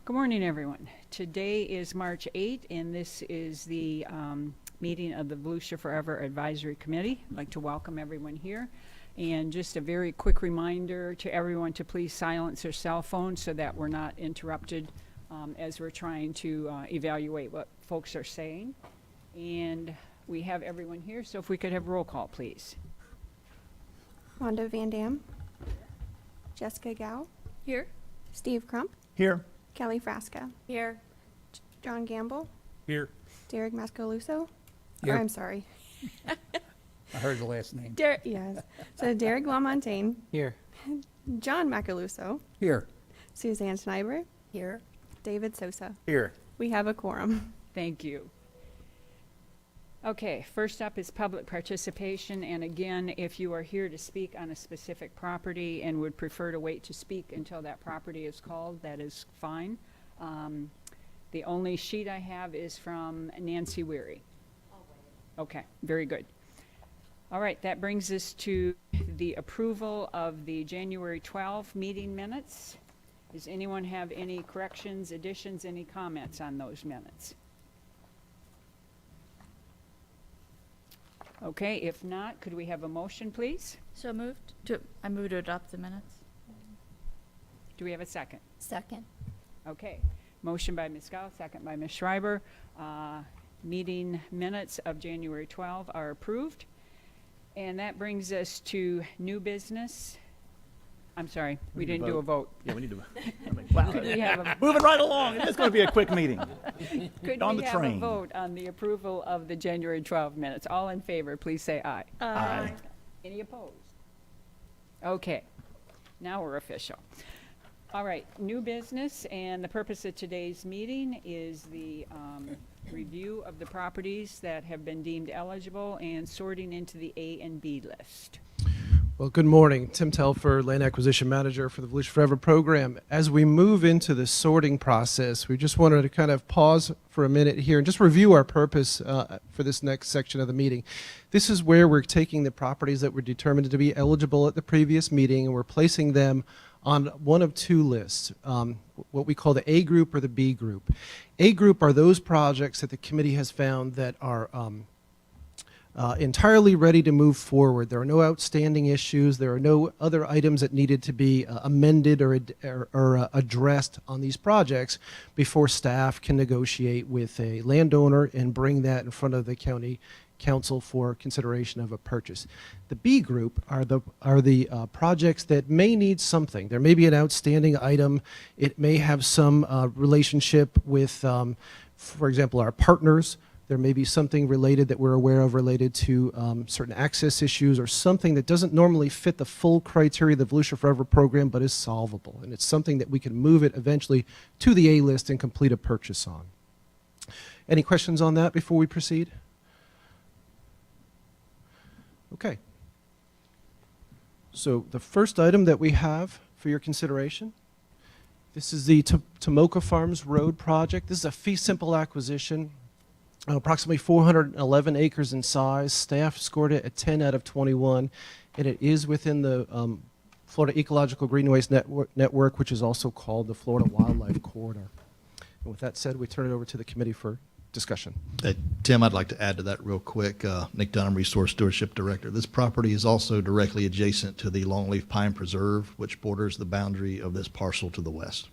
Good morning, everyone. Today is March 8th, and this is the meeting of the Volusia Forever Advisory Committee. I'd like to welcome everyone here. And just a very quick reminder to everyone to please silence their cell phones so that we're not interrupted as we're trying to evaluate what folks are saying. And we have everyone here, so if we could have roll call, please. Wanda Van Dam. Jessica Gao. Here. Steve Crump. Here. Kelly Frasca. Here. John Gamble. Here. Derek Mascaluso. Here. Or I'm sorry. I heard the last name. Yes. So Derek LaMontagne. Here. John Macaluso. Here. Suzanne Schneiber. Here. David Sosa. Here. We have a quorum. Thank you. Okay, first up is public participation, and again, if you are here to speak on a specific property and would prefer to wait to speak until that property is called, that is fine. The only sheet I have is from Nancy Weary. Okay, very good. All right, that brings us to the approval of the January 12 meeting minutes. Does anyone have any corrections, additions, any comments on those minutes? Okay, if not, could we have a motion, please? So moved. I move to adopt the minutes. Do we have a second? Second. Okay, motion by Ms. Gao, second by Ms. Schreiber. Meeting minutes of January 12 are approved. And that brings us to new business. I'm sorry, we didn't do a vote. Yeah, we need to. Could we have a, Moving right along. It's going to be a quick meeting. could On we the have a train. vote on the approval of the January 12 minutes? All in favor, please say aye. Aye. Any opposed? Okay, now we're official. All right, new business, and the purpose of today's meeting is the review of the properties that have been deemed eligible and sorting into the A and B list. Well, good morning. Tim Telfer, Land Acquisition Manager for the Volusia Forever program. As we move into the sorting process, we just wanted to kind of pause for a minute here and just review our purpose for this next section of the meeting. This is where we're taking the properties that were determined to be eligible at the previous meeting and we're placing them on one of two lists, what we call the A group or the B group. A group are those projects that the committee has found that are entirely ready to move forward. There are no outstanding issues. There are no other items that needed to be amended or addressed on these projects before staff can negotiate with a landowner and bring that in front of the county council for consideration of a purchase. The B group are the projects that may need something. There may be an outstanding item. It may have some relationship with, for example, our partners. There may be something related that we're aware of related to certain access issues or something that doesn't normally fit the full criteria of the Volusia Forever program but is solvable. And it's something that we can move it eventually to the A list and complete a purchase on. Any questions on that before we proceed? Okay. So the first item that we have for your consideration, this is the Tomoka Farms Road project. This is a fee simple acquisition. Approximately 411 acres in size. Staff scored it at 10 out of 21, and it is within the Florida Ecological Greenways Network, which is also called the Florida Wildlife Corridor. And with that said, we turn it over to the committee for discussion. Tim, I'd like to add to that real quick. Nick Dunham, Resource Stewardship Director. This property is also directly adjacent to the Longleaf Pine Preserve, which borders the boundary of this parcel to the west.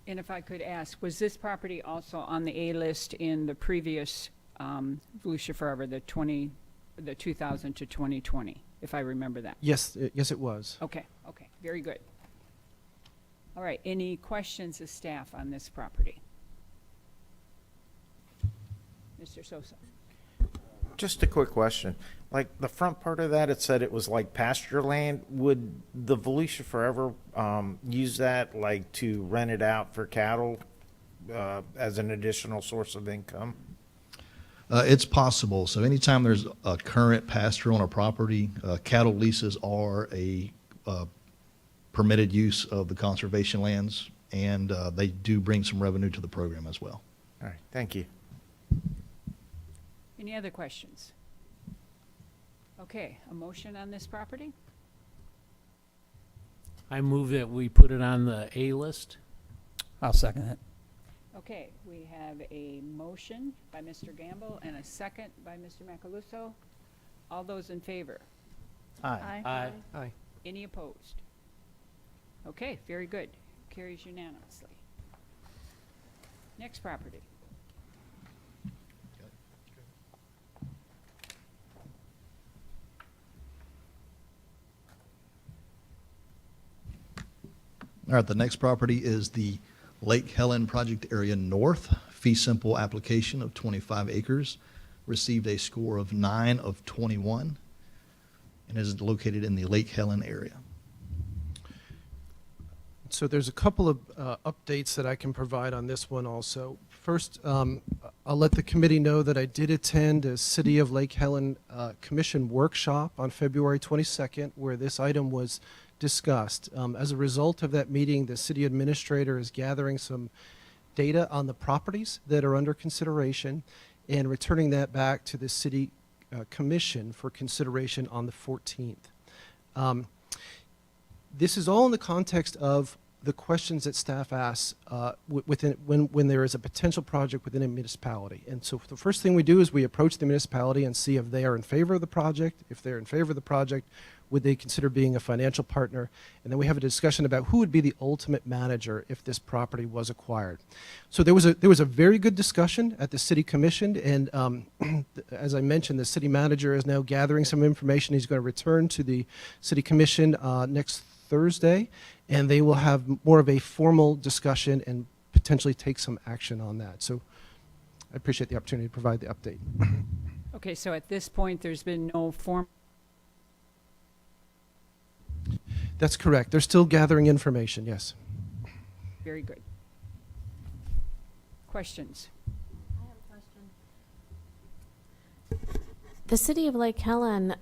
And if I could ask, was this property also on the A list in the previous Volusia Forever, the 2000 to 2020, if I remember that? Yes, yes, it was. Okay, very good. All right, any questions of staff on this property? Mr. Sosa. Just a quick question. Like the front part of that, it said it was like pasture land. Would the Volusia Forever use that like to rent it out for cattle as an additional source of income? It's possible. So anytime there's a current pasture on a property, cattle leases are a permitted use of the conservation lands, and they do bring some revenue to the program as well. All right, thank you. Any other questions? Okay, a motion on this property? I move that we put it on the A list. I'll second it. Okay, we have a motion by Mr. Gamble and a second by Mr. Macaluso. All those in favor? Aye. Aye. Any opposed? Okay, very good. Carries unanimously. Next property. All right, the next property is the Lake Helen Project Area North, fee simple application of 25 acres, received a score of 9 of 21, and is located in the Lake Helen area. So there's a couple of updates that I can provide on this one also. First, I'll let the committee know that I did attend a City of Lake Helen Commission workshop on February 22nd, where this item was discussed. As a result of that meeting, the city administrator is gathering some data on the properties that are under consideration and returning that back to the city commission for consideration on the 14th. This is all in the context of the questions that staff asks when there is a potential project within a municipality. And so the first thing we do is we approach the municipality and see if they are in favor of the project. If they're in favor of the project, would they consider being a financial partner? And then we have a discussion about who would be the ultimate manager if this property was acquired. So there was a very good discussion at the city commission, and as I mentioned, the city manager is now gathering some information. He's going to return to the city commission next Thursday, and they will have more of a formal discussion and potentially take some action on that. So I appreciate the opportunity to provide the update. Okay, so at this point, there's been no form. That's correct. They're still gathering information, yes. Very good. Questions? The city of Lake Helen,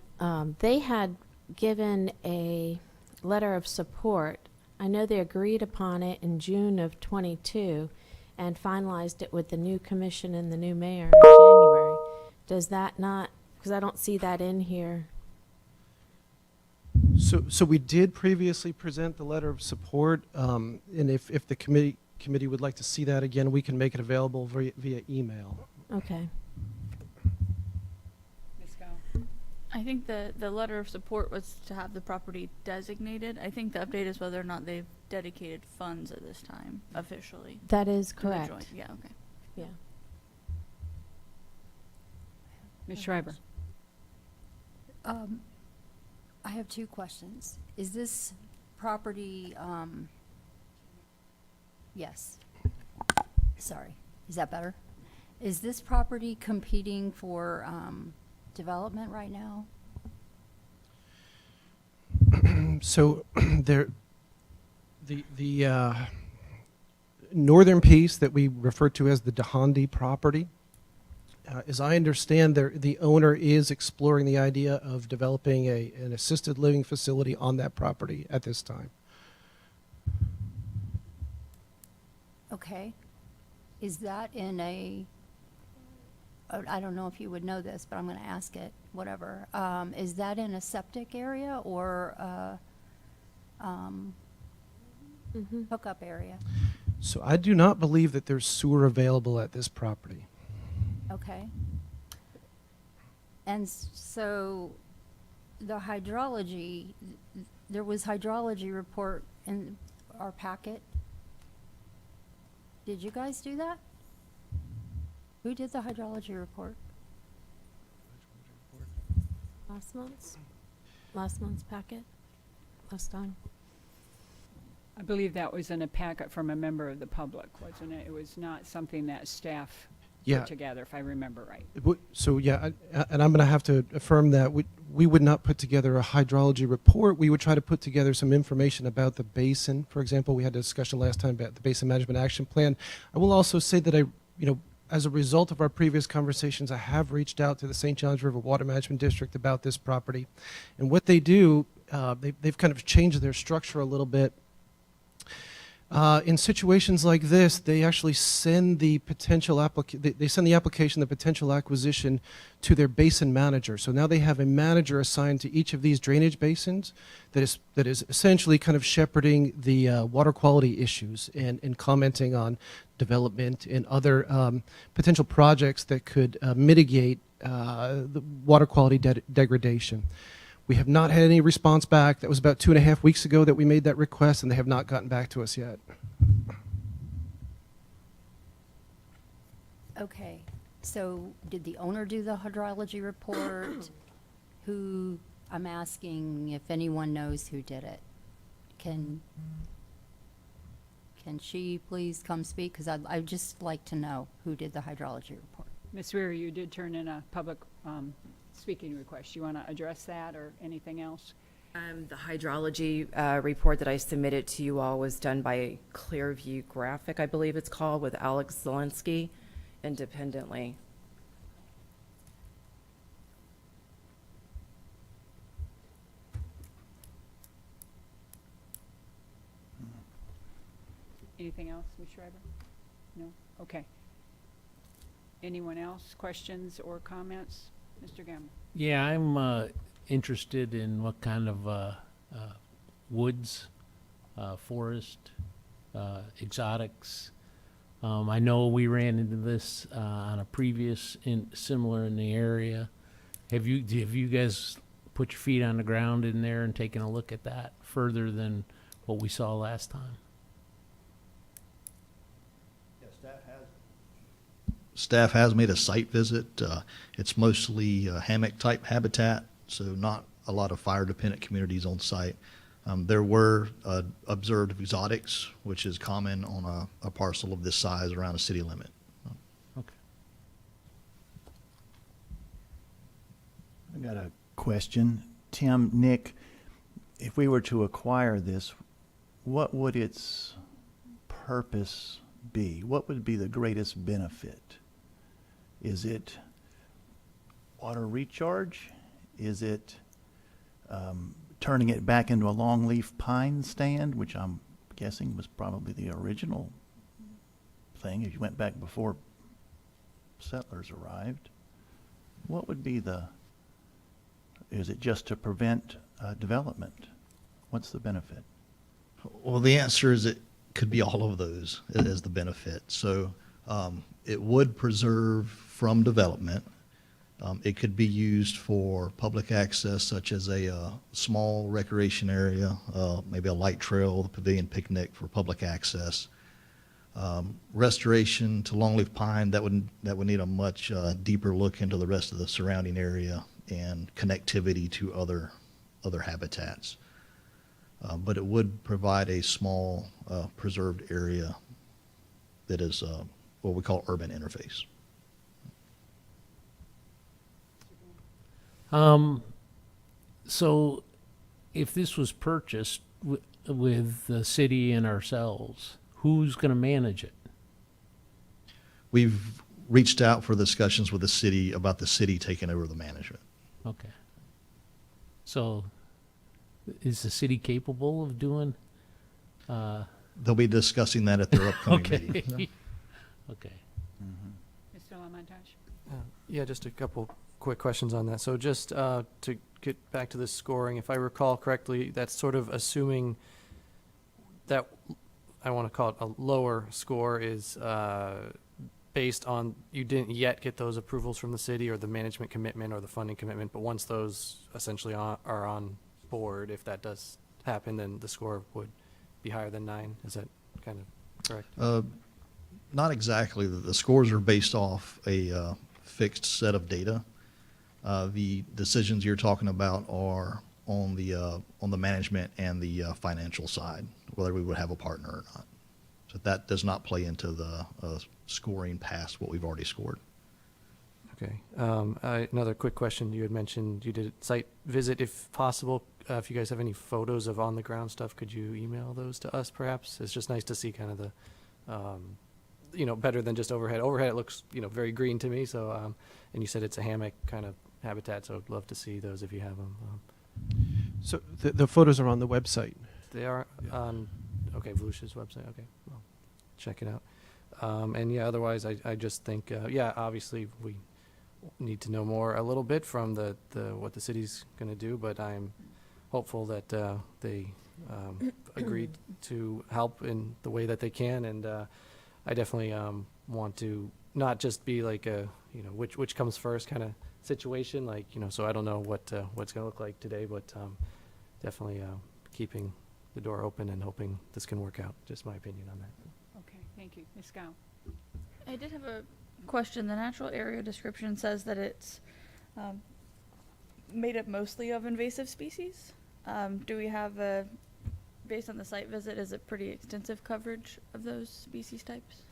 they had given a letter of support. I know they agreed upon it in June of '22 and finalized it with the new commission and the new mayor in January. Does that not, because I don't see that in here. So we did previously present the letter of support, and if the committee would like to see that again, we can make it available via email. Okay. Ms. Gow? I think the letter of support was to have the property designated. I think the update is whether or not they've dedicated funds at this time officially. That is to the correct. joint. Yeah, okay. Yeah. Ms. Schreiber? I have two questions. Is this property, yes. Sorry, is that better? Is this property competing for development right now? So the northern piece that we refer to as the Dahandi property, as I understand, the owner is exploring the idea of developing an assisted living facility on that property at this time. Okay. Is that in I don't know if you would know this, but I'm going to ask it, whatever. Is that in a septic area or hookup area? So I do not believe that there's sewer available at this property. Okay. And so the hydrology, there was hydrology report in our packet. Did you guys do that? Who did the hydrology report? Last month's packet, last time. I believe that was in a packet from a member of the public, wasn't it? It was not something that staff Yeah. put together, if I remember right. So yeah, and I'm going to have to affirm that we would not put together a hydrology report. We would try to put together some information about the basin. For example, we had a discussion last time about the Basin Management Action Plan. I will also say that as a result of our previous conversations, I have reached out to the St. Johns River Water Management District about this property. And what they do, they've kind of changed their structure a little bit. In situations like this, they actually send the they send the application, the potential acquisition, to their basin manager. So now they have a manager assigned to each of these drainage basins that is essentially kind of shepherding the water quality issues and commenting on development and other potential projects that could mitigate the water quality degradation. We have not had any response back. That was about 2.5 weeks ago that we made that request, and they have not gotten back to us yet. Okay, so did the owner do the hydrology report? I'm asking if anyone knows who did it. Can she please come speak? Because I'd just like to know who did the hydrology report. Ms. Weir, you did turn in a public speaking request. You want to address that or anything else? The hydrology report that I submitted to you all was done by Clearview Graphic, I believe it's called, with Alex Zelensky, independently. Anything else, Ms. Schreiber? No? Okay. Anyone else? Questions or comments? Mr. Gamble? Yeah, I'm interested in what kind of woods, forest, exotics. I know we ran into this on a previous similar in the area. Have you guys put your feet on the ground in there and taken a look at that further than what we saw last time? Staff has made a site visit. It's mostly hammock-type habitat, so not a lot of fire-dependent communities on site. There were observed exotics, which is common on a parcel of this size around a city limit. Okay. I got a question. Tim, Nick, if we were to acquire this, what would its purpose be? What would be the greatest benefit? Is it water recharge? Is it turning it back into a longleaf pine stand, which I'm guessing was probably the original thing if you went back before settlers arrived? What would be is it just to prevent development? What's the benefit? Well, the answer is it could be all of those as the benefit. So it would preserve from development. It could be used for public access, such as a small recreation area, maybe a light trail, the pavilion picnic for public access. Restoration to longleaf pine, that would need a much deeper look into the rest of the surrounding area and connectivity to other habitats. But it would provide a small preserved area that is what we call urban interface. So if this was purchased with the city and ourselves, who's going to manage it? We've reached out for discussions with the city about the city taking over the management. Okay. So is the city capable of doing? They'll be discussing that at their upcoming meeting. Okay. Okay. Mr. Lamontage? Yeah, just a couple quick questions on that. So just to get back to the scoring, if I recall correctly, that's sort of assuming that, I want to call it a lower score, is based on you didn't yet get those approvals from the city or the management commitment or the funding commitment, but once those essentially are on board, if that does happen, then the score would be higher than 9. Is that kind of correct? Not exactly. The scores are based off a fixed set of data. The decisions you're talking about are on the management and the financial side, whether we would have a partner or not. So that does not play into the scoring past what we've already scored. Okay. Another quick question. You had mentioned you did a site visit. If possible, if you guys have any photos of on-the-ground stuff, could you email those to us, perhaps? It's just nice to see kind of the, better than just overhead. Overhead, it looks, very green to me. So, and you said it's a hammock kind of habitat, so I'd love to see those if you have them. So the photos are on the website. They are on. Okay, Volusia's website, okay, well, check it out. And yeah, otherwise, I just think, yeah, obviously, we need to know more a little bit from what the city's gonna do, but I'm hopeful that, they, agreed to help in the way that they can, and, I definitely, want to not just be like a, which comes first kind of situation, like, so I don't know what's gonna look like today, but, definitely, keeping the door open and hoping this can work out, just my opinion on that. Okay, thank you. Ms. Gow? I did have a question. The natural area description says that it's made up mostly of invasive species. Do we have based on the site visit, is it pretty extensive coverage of those species types?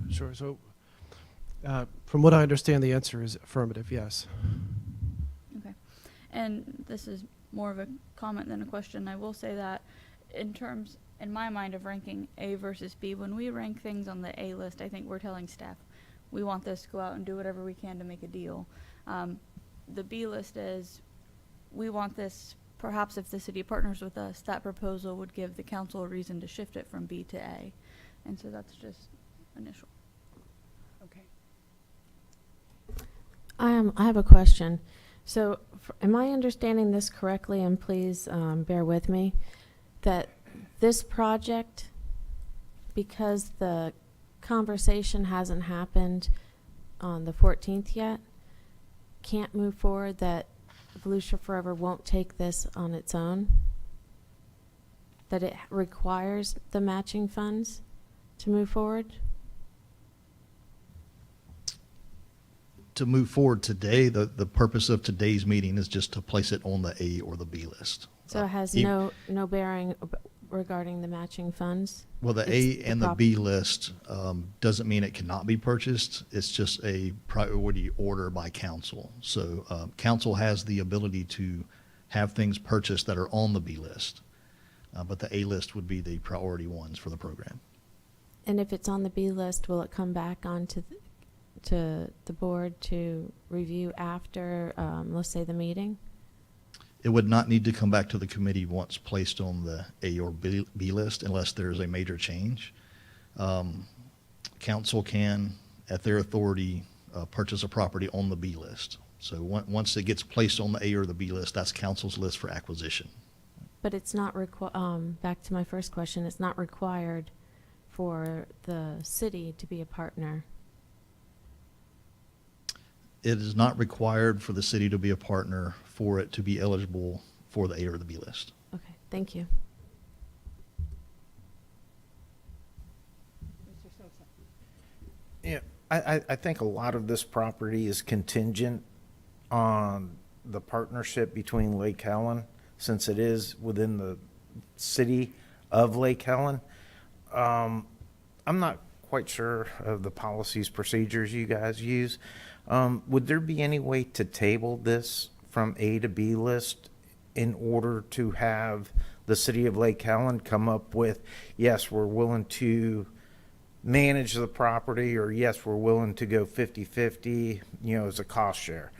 Sure. So, from what I understand, the answer is affirmative, yes. Okay. And this is more of a comment than a question. I will say that in my mind, of ranking A versus B, when we rank things on the A list, I think we're telling staff, we want this, go out and do whatever we can to make a deal. The B list is, we want this, perhaps if the city partners with us, that proposal would give the council a reason to shift it from B to A. And so that's just initial. Okay. I have a question. So, am I understanding this correctly, and please bear with me, that this project, because the conversation hasn't happened on the 14th yet, can't move forward, that Volusia Forever won't take this on its own? That it requires the matching funds to move forward? To move forward today, the purpose of today's meeting is just to place it on the A or the B list. So it has no bearing regarding the matching funds? Well, the It's A and the B list doesn't mean it cannot be purchased. It's just a priority order by council. So council has the ability to have things purchased that are on the B list, but the A list would be the priority ones for the program. And if it's on the B list, will it come back onto to the board to review after, let's say, the meeting? It would not need to come back to the committee once placed on the A or B list unless there's a major change. Council can, at their authority, purchase a property on the B list. So once it gets placed on the A or the B list, that's council's list for acquisition. But it's not back to my first question, it's not required for the city to be a partner. It is not required for the city to be a partner for it to be eligible for the A or the B list. Okay, thank you. Mr. Sosa? Yeah, I think a lot of this property is contingent on the partnership between Lake Helen, since it is within the city of Lake Helen. I'm not quite sure of the policies, procedures you guys use. Would there be any way to table this from A to B list in order to have the city of Lake Helen come up with, yes, we're willing to manage the property, or yes, we're willing to go 50-50, as a cost share?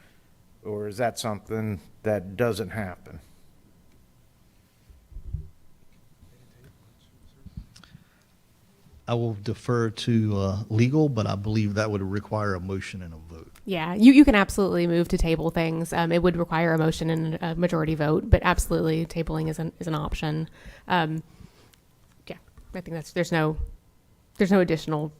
Or is that something that doesn't happen? I will defer to legal, but I believe that would require a motion and a vote. Yeah, you can absolutely move to table things. It would require a motion and a majority vote, but absolutely tabling is an option. Yeah, I think there's no additional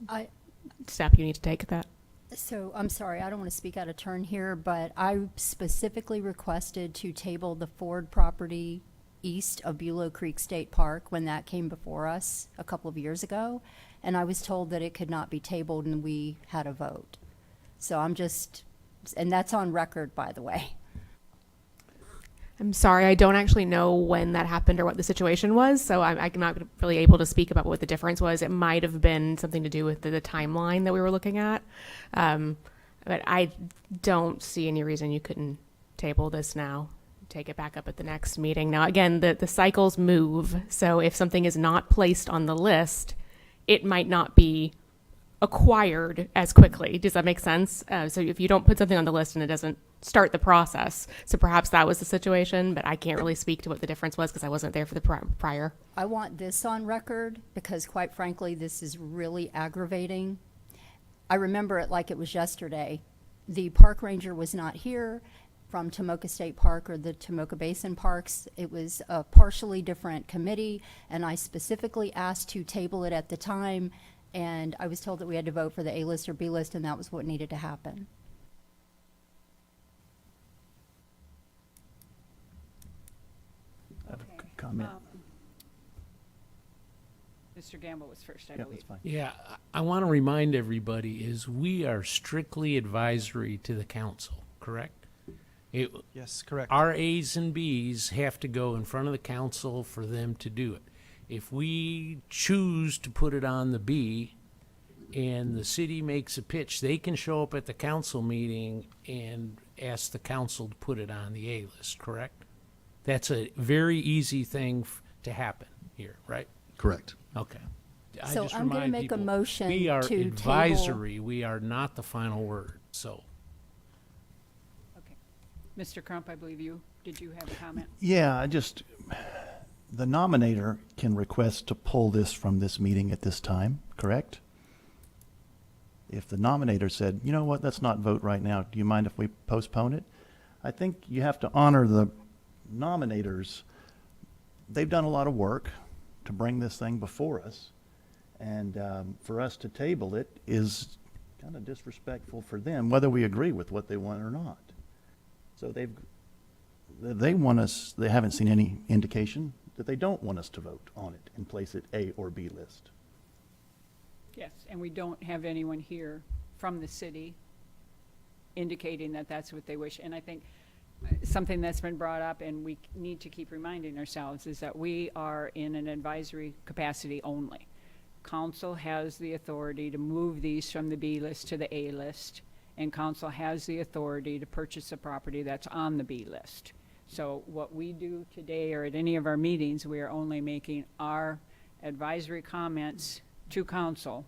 step you need to take at that. So I'm sorry, I don't want to speak out of turn here, but I specifically requested to table the Ford property east of Bulow Creek State Park when that came before us a couple of years ago, and I was told that it could not be tabled and we had a vote. So and that's on record, by the way. I'm sorry, I don't actually know when that happened or what the situation was, so I'm not really able to speak about what the difference was. It might have been something to do with the timeline that we were looking at, but I don't see any reason you couldn't table this now. Take it back up at the next meeting. Now, again, the cycles move, so if something is not placed on the list, it might not be acquired as quickly. Does that make sense? So if you don't put something on the list and it doesn't start the process, so perhaps that was the situation, but I can't really speak to what the difference was because I wasn't there for the prior. I want this on record because, quite frankly, this is really aggravating. I remember it like it was yesterday. The park ranger was not here from Tomoka State Park or the Tomoka Basin Parks. It was a partially different committee, and I specifically asked to table it at the time, and I was told that we had to vote for the A list or B list, and that was what needed to happen. I have a comment. Mr. Gamble was first, I Yeah, believe. that's fine. Yeah, I want to remind everybody is we are strictly advisory to the council, correct? Yes, correct. Our A's and B's have to go in front of the council for them to do it. If we choose to put it on the B and the city makes a pitch, they can show up at the council meeting and ask the council to put it on the A list, correct? That's a very easy thing to happen here, right? Correct. Okay. I So just I'm gonna remind make a people, motion we are to table- advisory. We are not the final word, so. Okay. Mr. Crump, I believe did you have a comment? Yeah, the nominator can request to pull this from this meeting at this time, correct? If the nominator said, you know what, let's not vote right now, do you mind if we postpone it? I think you have to honor the nominators. They've done a lot of work to bring this thing before us, and for us to table it is kind of disrespectful for them, whether we agree with what they want or not. So they want us, they haven't seen any indication that they don't want us to vote on it and place it A or B list. Yes, and we don't have anyone here from the city indicating that that's what they wish. And I think something that's been brought up and we need to keep reminding ourselves is that we are in an advisory capacity only. Council has the authority to move these from the B list to the A list, and council has the authority to purchase a property that's on the B list. So what we do today or at any of our meetings, we are only making our advisory comments to council,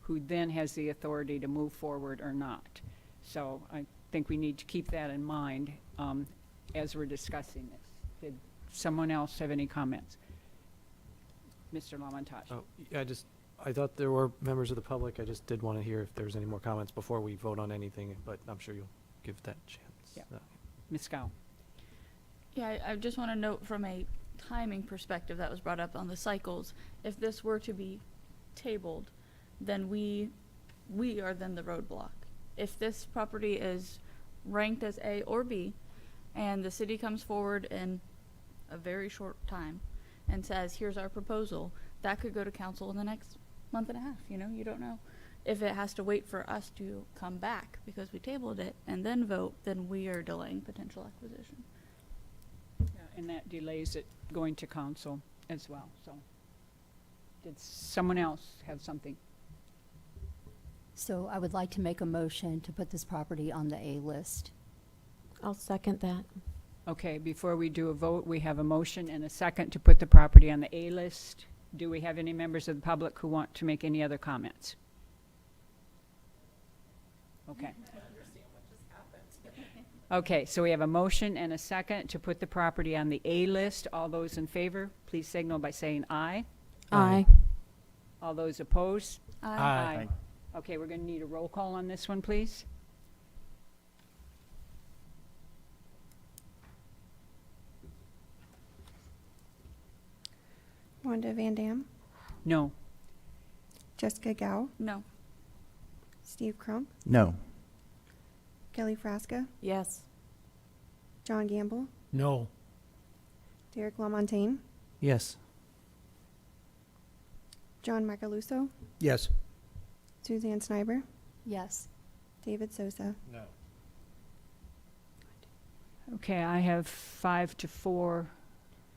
who then has the authority to move forward or not. So I think we need to keep that in mind as we're discussing this. Did someone else have any comments? Mr. Lamontage. Oh, yeah, I thought there were members of the public. I just did want to hear if there's any more comments before we vote on anything, but I'm sure you'll give that chance. Yeah. Ms. Scow. Yeah, I just want to note from a timing perspective that was brought up on the cycles, if this were to be tabled, then we are then the roadblock. If this property is ranked as A or B, and the city comes forward in a very short time and says, here's our proposal, that could go to council in the next month and a half, you don't know. If it has to wait for us to come back because we tabled it and then vote, then we are delaying potential acquisition. Yeah, and that delays it going to council as well, so. Did someone else have something? So I would like to make a motion to put this property on the A list. I'll second that. Okay, before we do a vote, we have a motion and a second to put the property on the A list. Do we have any members of the public who want to make any other comments? Okay. Okay, so we have a motion and a second to put the property on the A list. All those in favor, please signal by saying aye. Aye. All those opposed? Aye. Okay, we're going to need a roll call on this one, please. Wanda Van Dam, No. Jessica Gao, No. Steve Crump, No. Kelly Frasca, Yes. John Gamble, No. Derek LaMontagne, Yes. John Macaluso, Yes. Suzanne Sniber, Yes. David Sosa. No. Okay, I have 5-4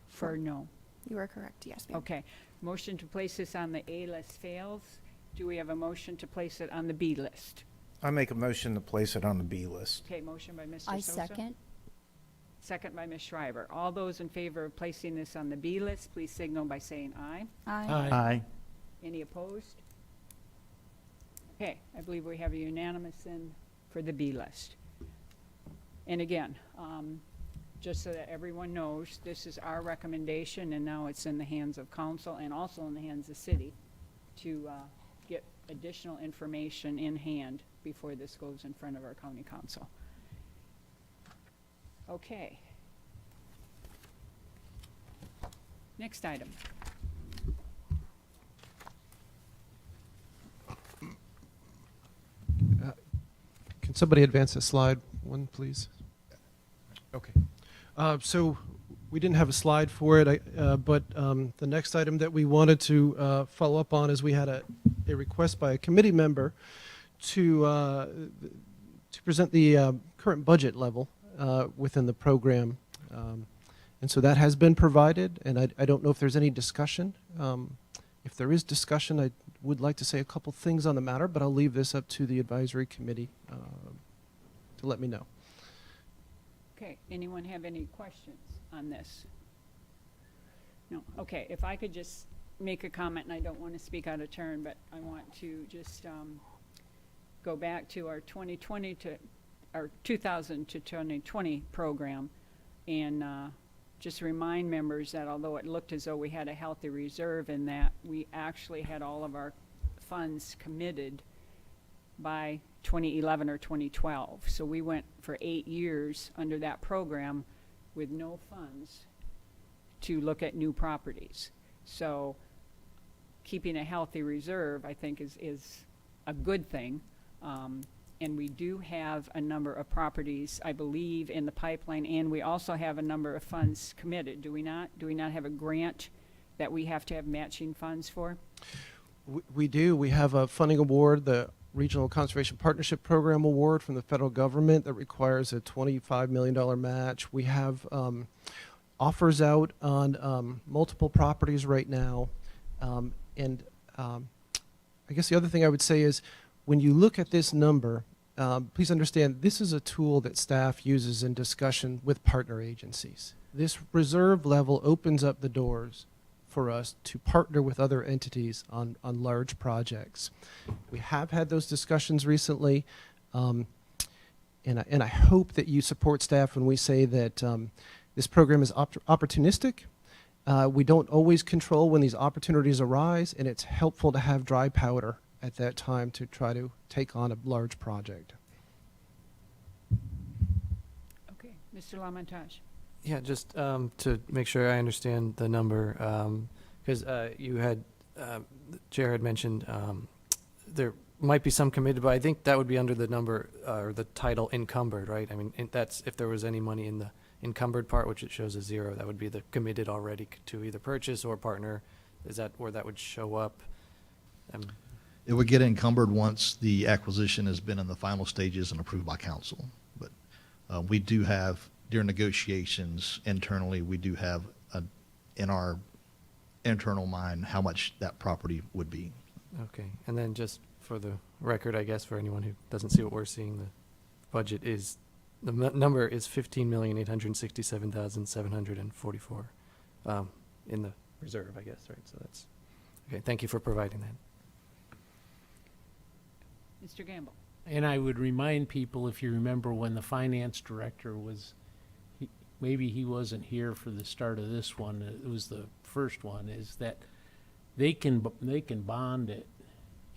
for no. You are correct, yes, ma'am. Okay, motion to place this on the A list fails. Do we have a motion to place it on the B list? I make a motion to place it on the B list. Okay, motion by Mr. I Sosa. second. Second by Ms. Schreiber. All those in favor of placing this on the B list, please signal by saying aye. Aye. Aye. Aye. Any opposed? Okay, I believe we have a unanimous then for the B list. And again, just so that everyone knows, this is our recommendation, and now it's in the hands of council and also in the hands of city to get additional information in hand before this goes in front of our county council. Okay. Next item. Can somebody advance the slide one, please? Okay. So we didn't have a slide for it, but the next item that we wanted to follow up on is we had a request by a committee member to present the current budget level within the program. And so that has been provided, and I don't know if there's any discussion. If there is discussion, I would like to say a couple things on the matter, but I'll leave this up to the advisory committee to let me know. Okay, anyone have any questions on this? No, okay, if I could just make a comment, and I don't want to speak out of turn, but I want to just go back to our 2020 to our 2000 to 2020 program, and just remind members that although it looked as though we had a healthy reserve in that, we actually had all of our funds committed by 2011 or 2012. So we went for 8 years under that program with no funds to look at new properties. So keeping a healthy reserve, I think, is a good thing. And we do have a number of properties, I believe, in the pipeline, and we also have a number of funds committed, do we not? Do we not have a grant that we have to have matching funds for? We do. We have a funding award, the Regional Conservation Partnership Program award from the federal government that requires a $25 million match. We have offers out on multiple properties right now. And I guess the other thing I would say is when you look at this number, please understand this is a tool that staff uses in discussion with partner agencies. This reserve level opens up the doors for us to partner with other entities on large projects. We have had those discussions recently, and I hope that you support staff when we say that this program is opportunistic. We don't always control when these opportunities arise, and it's helpful to have dry powder at that time to try to take on a large project. Okay, Mr. Lamontage. Yeah, just to make sure I understand the number, because you had, Chair had mentioned there might be some committed, but I think that would be under the number or the title encumbered, right? I mean, that's if there was any money in the encumbered part, which it shows a 0, that would be the committed already to either purchase or partner. Is that where that would show up? It would get encumbered once the acquisition has been in the final stages and approved by council. But we do have, during negotiations internally, we do have in our internal mind how much that property would be. Okay, and then just for the record, I guess, for anyone who doesn't see what we're seeing, the budget is, the number is 15,867,744 in the reserve, I guess, right? So that's, okay, thank you for providing that. Mr. Gamble. And I would remind people, if you remember when the finance director was, maybe he wasn't here for the start of this one, it was the first one, is that they can bond it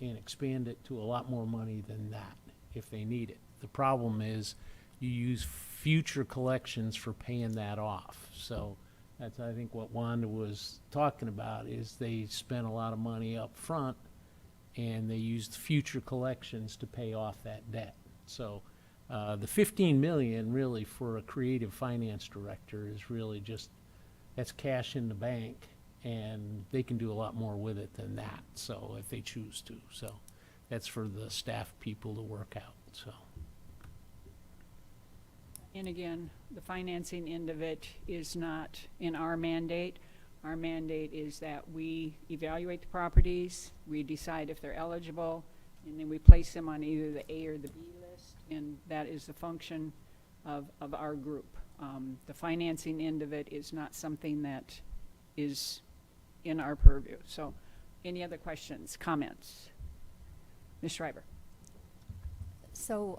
and expand it to a lot more money than that if they need it. The problem is you use future collections for paying that off. So that's, I think, what Wanda was talking about, is they spent a lot of money up front and they used future collections to pay off that debt. So the 15 million really for a creative finance director is really just, that's cash in the bank, and they can do a lot more with it than that, so if they choose to. So that's for the staff people to work out. So. And again, the financing end of it is not in our mandate. Our mandate is that we evaluate the properties, we decide if they're eligible, and then we place them on either the A or the B list, and that is the function of our group. The financing end of it is not something that is in our purview. So any other questions, comments? Ms. Schreiber. So,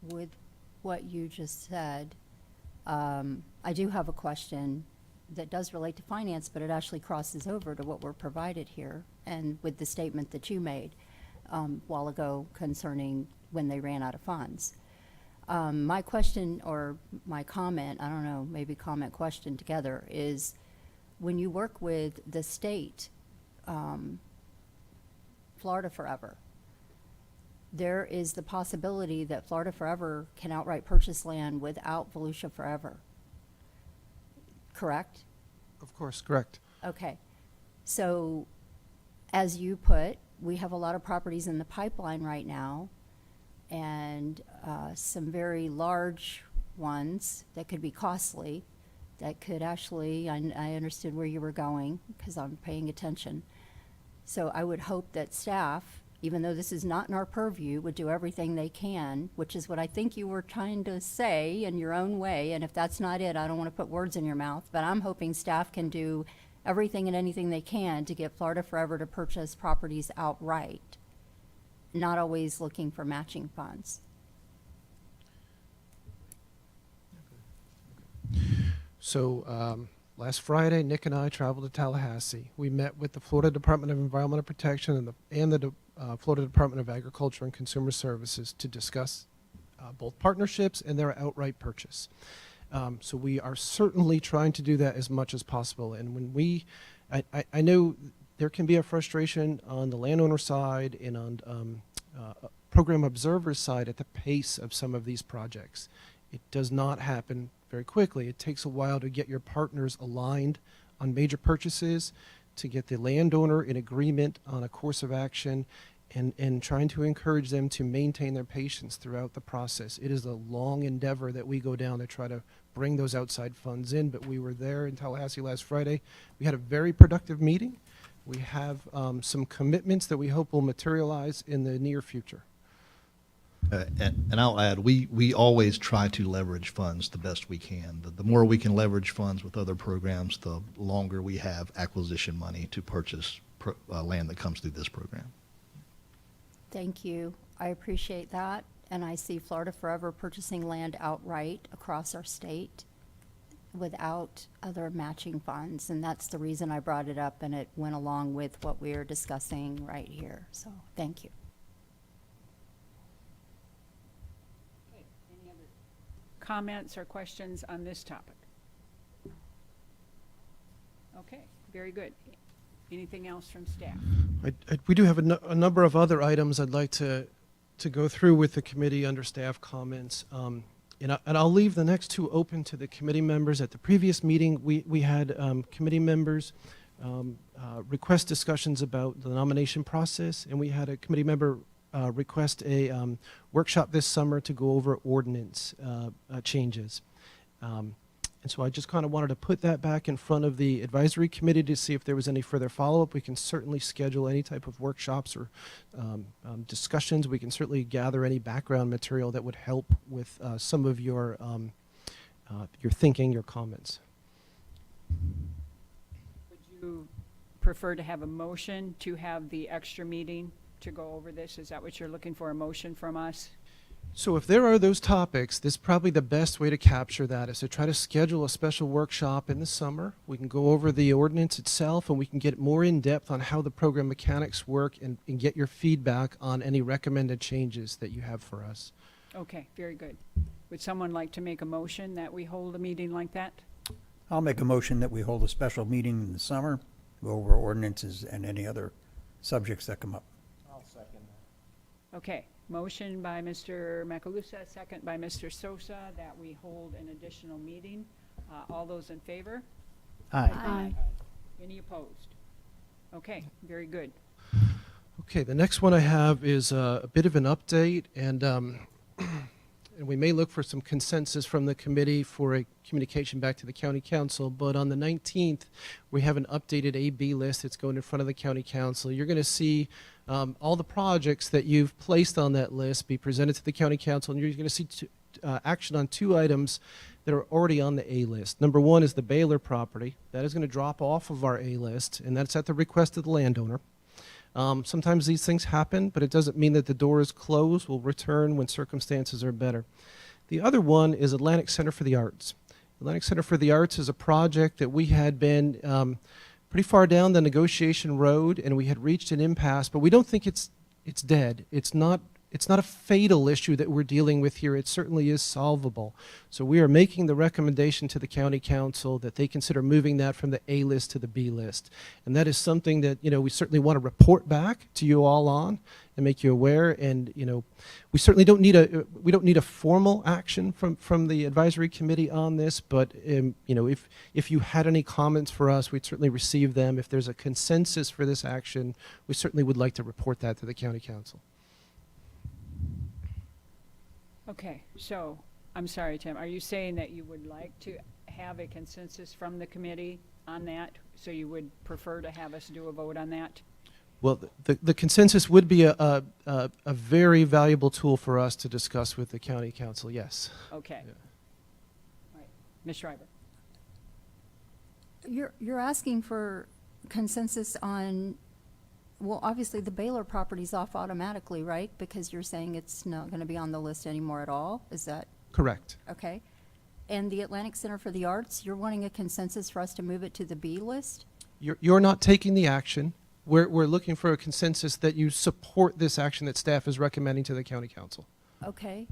with what you just said, I do have a question that does relate to finance, but it actually crosses over to what we're provided here, and with the statement that you made a while ago concerning when they ran out of funds. My question, or my comment, I don't know, maybe comment question together, is when you work with the state, Florida Forever, there is the possibility that Florida Forever can outright purchase land without Volusia Forever. Correct? Of course, correct. Okay. So, as you put, we have a lot of properties in the pipeline right now, and some very large ones that could be costly, that could actually, I understood where you were going, because I'm paying attention. So I would hope that staff, even though this is not in our purview, would do everything they can, which is what I think you were trying to say in your own way. And if that's not it, I don't want to put words in your mouth, but I'm hoping staff can do everything and anything they can to get Florida Forever to purchase properties outright, not always looking for matching funds. So last Friday, Nick and I traveled to Tallahassee. We met with the Florida Department of Environmental Protection and the Florida Department of Agriculture and Consumer Services to discuss both partnerships and their outright purchase. So we are certainly trying to do that as much as possible. And when I know there can be a frustration on the landowner side and on program observer side at the pace of some of these projects. It does not happen very quickly. It takes a while to get your partners aligned on major purchases, to get the landowner in agreement on a course of action, and trying to encourage them to maintain their patience throughout the process. It is a long endeavor that we go down to try to bring those outside funds in, but we were there in Tallahassee last Friday. We had a very productive meeting. We have some commitments that we hope will materialize in the near future. And I'll add, we always try to leverage funds the best we can. The more we can leverage funds with other programs, the longer we have acquisition money to purchase land that comes through this program. Thank you. I appreciate that. And I see Florida Forever purchasing land outright across our state without other matching funds. And that's the reason I brought it up, and it went along with what we are discussing right here. So thank you. Okay, any other comments or questions on this topic? Okay, very good. Anything else from staff? We do have a number of other items I'd like to go through with the committee under staff comments. And I'll leave the next two open to the committee members. At the previous meeting, we had committee members request discussions about the nomination process, and we had a committee member request a workshop this summer to go over ordinance changes. And so I just kind of wanted to put that back in front of the advisory committee to see if there was any further follow-up. We can certainly schedule any type of workshops or discussions. We can certainly gather any background material that would help with some of your thinking, your comments. Would you prefer to have a motion to have the extra meeting to go over this? Is that what you're looking for, a motion from us? So if there are those topics, this is probably the best way to capture that is to try to schedule a special workshop in the summer. We can go over the ordinance itself, and we can get more in depth on how the program mechanics work and get your feedback on any recommended changes that you have for us. Okay, very good. Would someone like to make a motion that we hold a meeting like that? I'll make a motion that we hold a special meeting in the summer, go over ordinances and any other subjects that come up. I'll second that. Okay, motion by Mr. Macalusa, second by Mr. Sosa, that we hold an additional meeting. All those in favor? Aye. Any opposed? Okay, very good. Okay, the next one I have is a bit of an update, and and we may look for some consensus from the committee for a communication back to the county council, but on the 19th, we have an updated AB list that's going in front of the county council. You're going to see all the projects that you've placed on that list be presented to the county council, and you're going to see action on two items that are already on the A list. Number one is the Baylor property. That is going to drop off of our A list, and that's at the request of the landowner. Sometimes these things happen, but it doesn't mean that the door is closed. We'll return when circumstances are better. The other one is Atlantic Center for the Arts. Atlantic Center for the Arts is a project that we had been pretty far down the negotiation road, and we had reached an impasse, but we don't think it's dead. It's not a fatal issue that we're dealing with here. It certainly is solvable. So we are making the recommendation to the county council that they consider moving that from the A list to the B list. And that is something that, we certainly want to report back to you all on and make you aware. And, we certainly don't need a formal action from the advisory committee on this, but, if you had any comments for us, we'd certainly receive them. If there's a consensus for this action, we certainly would like to report that to the county council. Okay, so, I'm sorry, Tim, are you saying that you would like to have a consensus from the committee on that? So you would prefer to have us do a vote on that? Well, the consensus would be a very valuable tool for us to discuss with the county council, yes. Okay. Yeah. All right. Ms. Schreiber? You're asking for consensus on, well, obviously the Baylor property's off automatically, right? Because you're saying it's not going to be on the list anymore at all? Is that Correct. okay? And the Atlantic Center for the Arts, you're wanting a consensus for us to move it to the B list? You're not taking the action. We're looking for a consensus that you support this action that staff is recommending to the county council. Okay.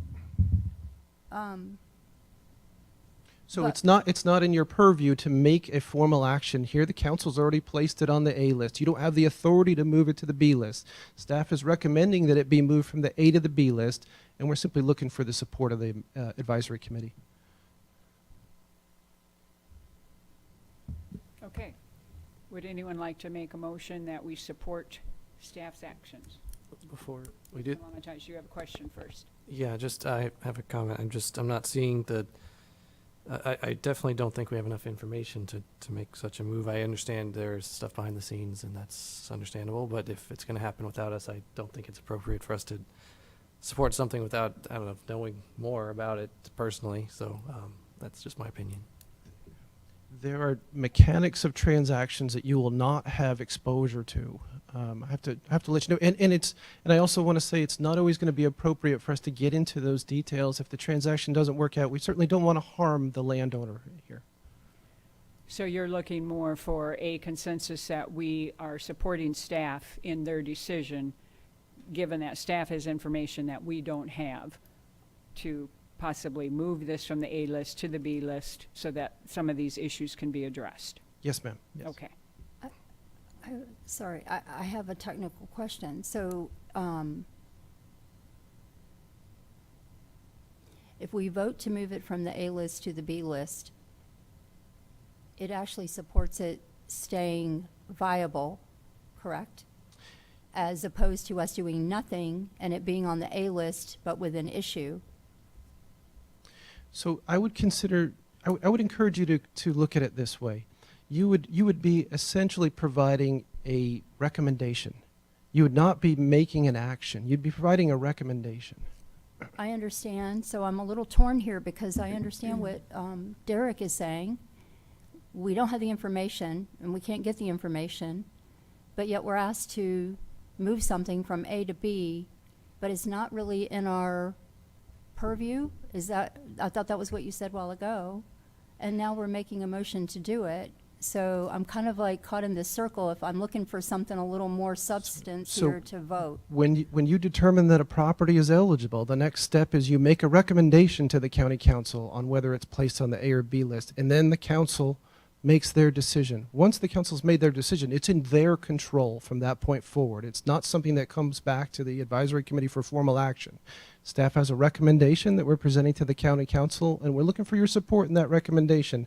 So But- it's not in your purview to make a formal action here. The council's already placed it on the A list. You don't have the authority to move it to the B list. Staff is recommending that it be moved from the A to the B list, and we're simply looking for the support of the advisory committee. Okay. Would anyone like to make a motion that we support staff's actions? Before we did, Monetize, you have a question first. yeah, just I have a comment. I'm not seeing the. I definitely don't think we have enough information to make such a move. I understand there's stuff behind the scenes, and that's understandable. But if it's going to happen without us, I don't think it's appropriate for us to support something without, I don't know, knowing more about it personally. So that's just my opinion. There are mechanics of transactions that you will not have exposure to. I have to let you know, and I also want to say it's not always going to be appropriate for us to get into those details. If the transaction doesn't work out, we certainly don't want to harm the landowner here. So you're looking more for a consensus that we are supporting staff in their decision, given that staff has information that we don't have, to possibly move this from the A list to the B list so that some of these issues can be addressed. Yes, ma'am. Yes. Okay. Sorry, I have a technical question. So, if we vote to move it from the A list to the B list, it actually supports it staying viable, correct? As opposed to us doing nothing and it being on the A list but with an issue. So I would encourage you to look at it this way. You would be essentially providing a recommendation. You would not be making an action. You'd be providing a recommendation. I understand, so I'm a little torn here because I understand what Derek is saying. We don't have the information and we can't get the information, but yet we're asked to move something from A to B, but it's not really in our purview. I thought that was what you said a while ago, and now we're making a motion to do it. So I'm kind of like caught in this circle if I'm looking for something a little more substance So here to vote. When you determine that a property is eligible, the next step is you make a recommendation to the county council on whether it's placed on the A or B list, and then the council makes their decision. Once the council's made their decision, it's in their control from that point forward. It's not something that comes back to the advisory committee for formal action. Staff has a recommendation that we're presenting to the county council, and we're looking for your support in that recommendation.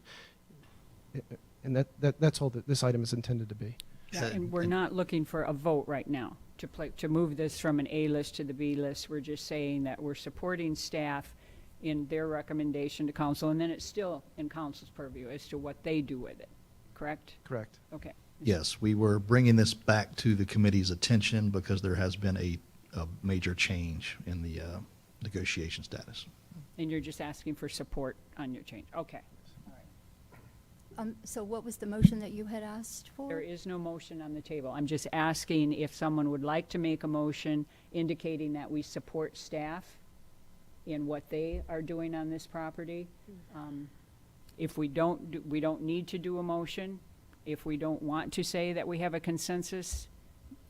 And that's all that this item is intended to be. Yeah, and we're not looking for a vote right now to move this from an A list to the B list. We're just saying that we're supporting staff in their recommendation to council, and then it's still in council's purview as to what they do with it, correct? Correct. Okay. Yes, we were bringing this back to the committee's attention because there has been a major change in the negotiation status. And you're just asking for support on your change. Okay. All right. So what was the motion that you had asked for? There is no motion on the table. I'm just asking if someone would like to make a motion indicating that we support staff in what they are doing on this property. If we don't need to do a motion. If we don't want to say that we have a consensus,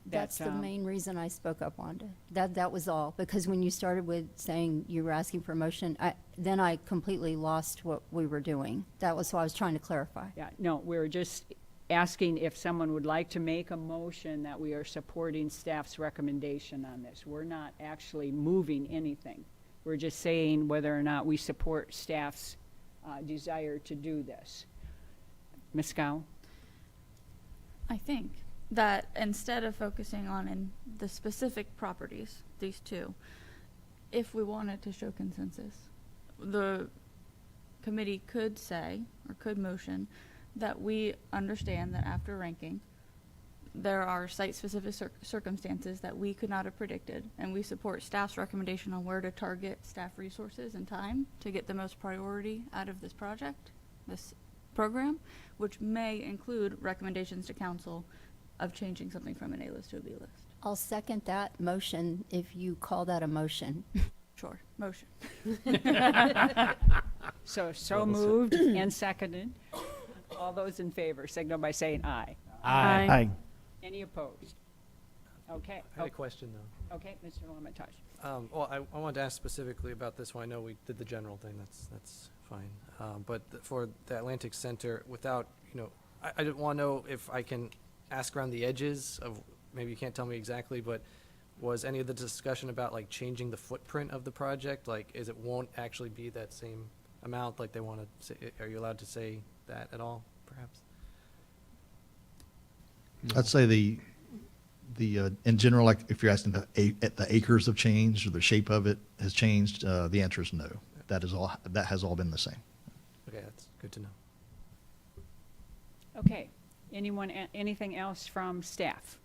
That's the main reason I spoke up, Wanda. That was all, because when you started with saying you were asking for a motion, then I completely lost what we were doing. That was what I was trying to clarify. Yeah, no, we're just asking if someone would like to make a motion that we are supporting staff's recommendation on this. We're not actually moving anything. We're just saying whether or not we support staff's desire to do this. Ms. Gow? I think that instead of focusing on in the specific properties, these two, if we wanted to show consensus, the committee could say, or could motion, that we understand that after ranking, there are site-specific circumstances that we could not have predicted, and we support staff's recommendation on where to target staff resources and time to get the most priority out of this project, this program, which may include recommendations to council of changing something from an A list to a B list. I'll second that motion if you call that a motion. Sure, motion. So moved and seconded. All those in favor, signal by saying aye. Aye. Aye. Any opposed? Okay. I had a question, though. Okay, Mr. Lamatage. Well, I wanted to ask specifically about this one. I know we did the general thing. That's fine. But for the Atlantic Center, without, I didn't want to know if I can ask around the edges of, maybe you can't tell me exactly, but was any of the discussion about like changing the footprint of the project? Like, it won't actually be that same amount like they want to say? Are you allowed to say that at all, perhaps? I'd say the in general, like if you're asking the acres have changed or the shape of it has changed, the answer is no. That has all been the same. Okay, that's good to know. Okay. Anything else from staff?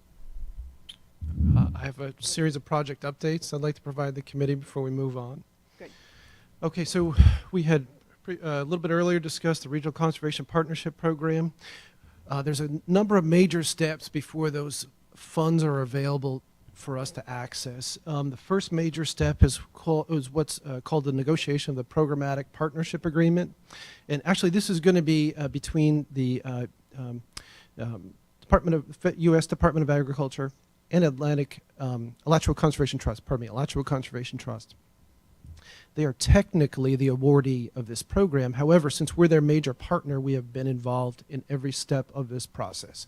I have a series of project updates I'd like to provide the committee before we move on. Good. Okay, so we had a little bit earlier discussed the Regional Conservation Partnership Program. There's a number of major steps before those funds are available for us to access. The first major step is what's called the negotiation of the Programmatic Partnership Agreement. And actually, this is going to be between the U.S. Department of Agriculture and Alachua Conservation Trust, Alachua Conservation Trust. They are technically the awardee of this program. However, since we're their major partner, we have been involved in every step of this process.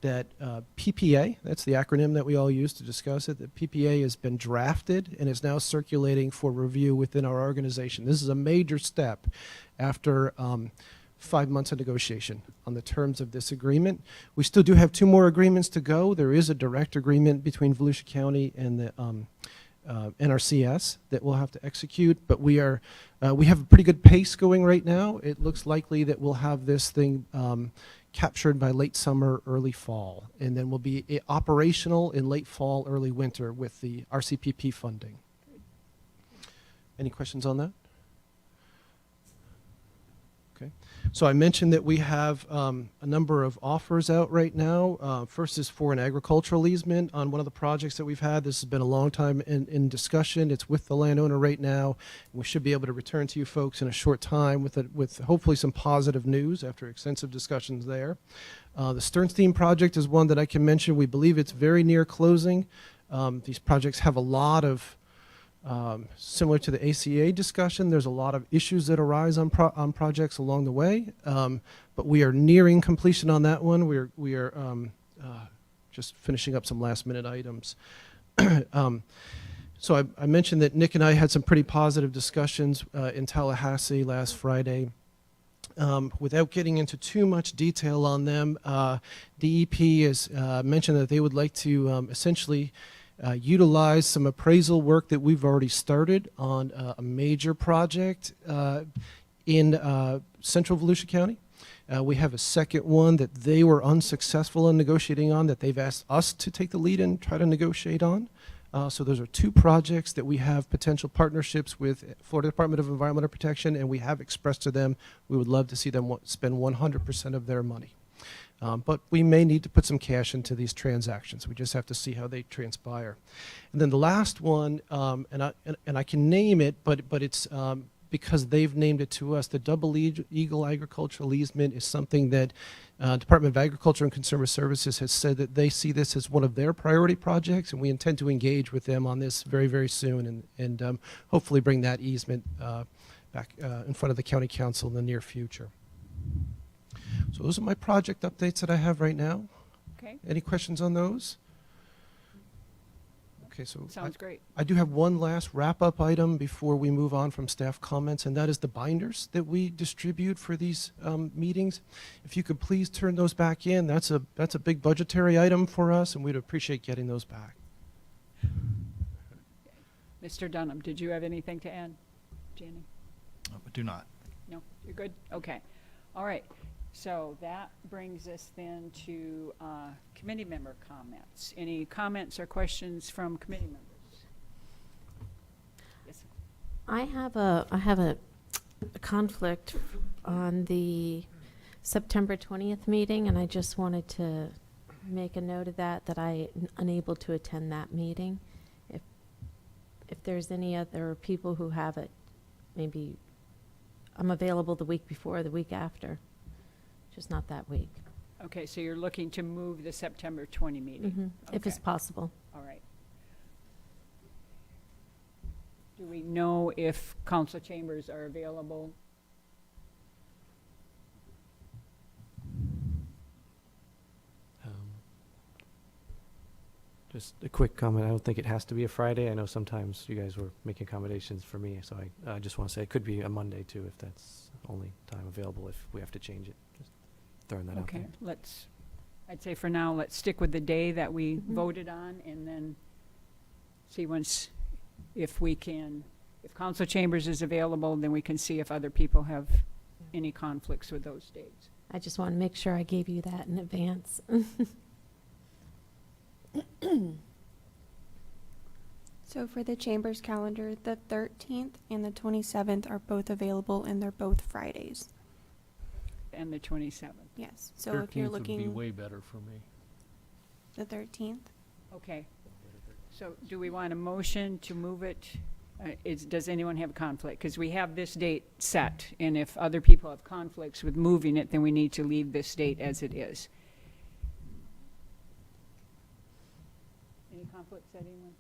That PPA, that's the acronym that we all use to discuss it, that PPA has been drafted and is now circulating for review within our organization. This is a major step after 5 months of negotiation on the terms of this agreement. We still do have 2 more agreements to go. There is a direct agreement between Volusia County and the NRCS that we'll have to execute, but we have a pretty good pace going right now. It looks likely that we'll have this thing captured by late summer, early fall, and then we'll be operational in late fall, early winter with the RCPP funding. Any questions on that? Okay. So I mentioned that we have a number of offers out right now. First is for an agricultural easement on one of the projects that we've had. This has been a long time in discussion. It's with the landowner right now. We should be able to return to you folks in a short time with hopefully some positive news after extensive discussions there. The Sternstein project is one that I can mention. We believe it's very near closing. These projects have a lot of similar to the ACA discussion, there's a lot of issues that arise on projects along the way, but we are nearing completion on that one. We are just finishing up some last-minute items. So I mentioned that Nick and I had some pretty positive discussions in Tallahassee last Friday. Without getting into too much detail on them, DEP has mentioned that they would like to essentially utilize some appraisal work that we've already started on a major project in central Volusia County. We have a second one that they were unsuccessful in negotiating on that they've asked us to take the lead and try to negotiate on. So those are two projects that we have potential partnerships with Florida Department of Environmental Protection, and we have expressed to them we would love to see them spend 100% of their money. But we may need to put some cash into these transactions. We just have to see how they transpire. And then the last one, and I can name it, but it's because they've named it to us. The Double Eagle Agricultural Easement is something that Department of Agriculture and Consumer Services has said that they see this as one of their priority projects, and we intend to engage with them on this very, very soon, and hopefully bring that easement back in front of the county council in the near future. So those are my project updates that I have right now. Okay, Any questions on those? Okay, so sounds great. I do have one last wrap-up item before we move on from staff comments, and that is the binders that we distribute for these meetings. If you could please turn those back in, that's a big budgetary item for us, and we'd appreciate getting those back. Mr. Dunham, did you have anything to add? Jenny? But do not. No, you're good? Okay. All right. So that brings us then to committee member comments. Any comments or questions from committee members? Yes. I have a conflict on the September 20th meeting, and I just wanted to make a note of that I'm unable to attend that meeting. If there's any other people who have it, maybe I'm available the week before or the week after, just not that week. Okay, so you're looking to move the September 20 meeting? If it's Okay. possible. All right. Do we know if council chambers are available? Just a quick comment. I don't think it has to be a Friday. I know sometimes you guys were making accommodations for me, so I just want to say it could be a Monday too, if that's the only time available, if we have to change it. Just throwing that out Okay, there. I'd say for now, let's stick with the day that we voted on, and then see if council chambers is available, then we can see if other people have any conflicts with those dates. I just want to make sure I gave you that in advance. So for the Chamber's calendar, the 13th and the 27th are both available, and they're both Fridays. And the 27th. Yes. So if you're 13th would be looking, way better for me. the 13th. Okay. So do we want a motion to move it? Does anyone have a conflict? Because we have this date set, and if other people have conflicts with moving it, then we need to leave this date as it is. Any conflicts, anyone?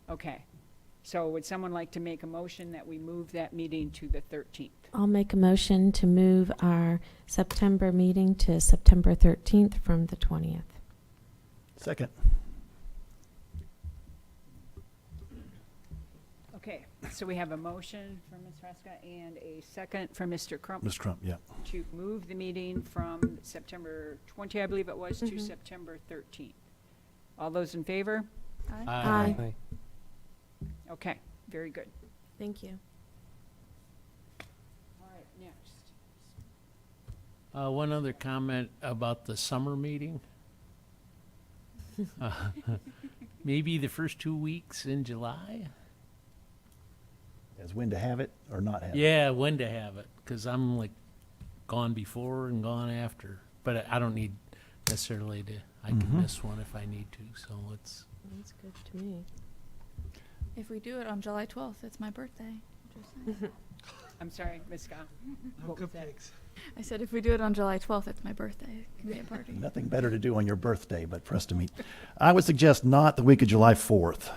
Okay. So would someone like to make a motion that we move that meeting to the 13th? I'll make a motion to move our September meeting to September 13th from the 20th. Second. Okay, so we have a motion from Ms. Ruska and a second from Mr. Crump Ms. Trump, yeah. to move the meeting from September 20, I believe it was, to September 13th. All those in favor? Aye. Aye. Okay, very good. Thank you. All right, next. One other comment about the summer meeting. Maybe the first 2 weeks in July? As when to have it or not have it. Yeah, when to have it, because I'm like gone before and gone after. But I don't need necessarily to, I can miss one if I need to, so let's. That's good to me. If we do it on July 12th, it's my birthday. Just saying. I'm sorry, Ms. Scott. What was that? I said if we do it on July 12th, it's my birthday. It can be a party. Nothing better to do on your birthday but for us to meet. I would suggest not the week of July 4th.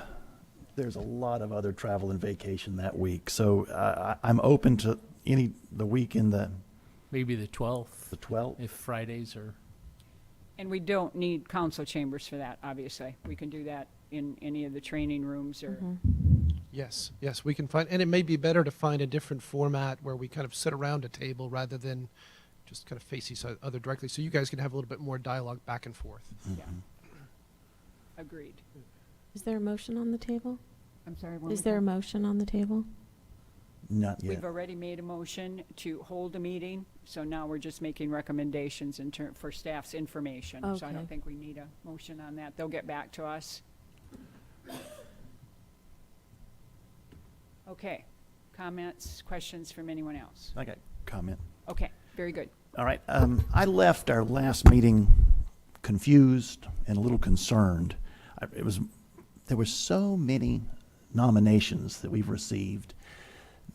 There's a lot of other travel and vacation that week. So I'm open to the week in the Maybe the 12th, 12th. if Fridays are. And we don't need council chambers for that, obviously. We can do that in any of the training rooms or. Yes, we can find, and it may be better to find a different format where we kind of sit around a table rather than just kind of face each other directly, so you guys can have a little bit more dialogue back and forth. Yeah. Agreed. Is there a motion on the table? I'm sorry, Is there a motion on the table? Not yet. We've already made a motion to hold a meeting, so now we're just making recommendations for staff's information. So I Okay. don't think we need a motion on that. They'll get back to us. Okay. Comments, questions from anyone else? I got comment. Okay, very good. All right. I left our last meeting confused and a little concerned. There were so many nominations that we've received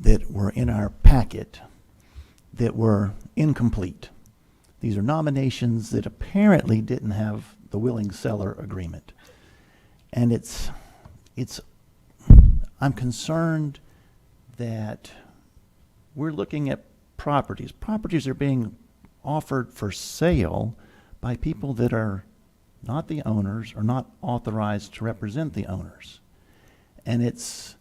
that were in our packet that were incomplete. These are nominations that apparently didn't have the willing seller agreement. And I'm concerned that we're looking at properties. Properties are being offered for sale by people that are not the owners or not authorized to represent the owners. And it's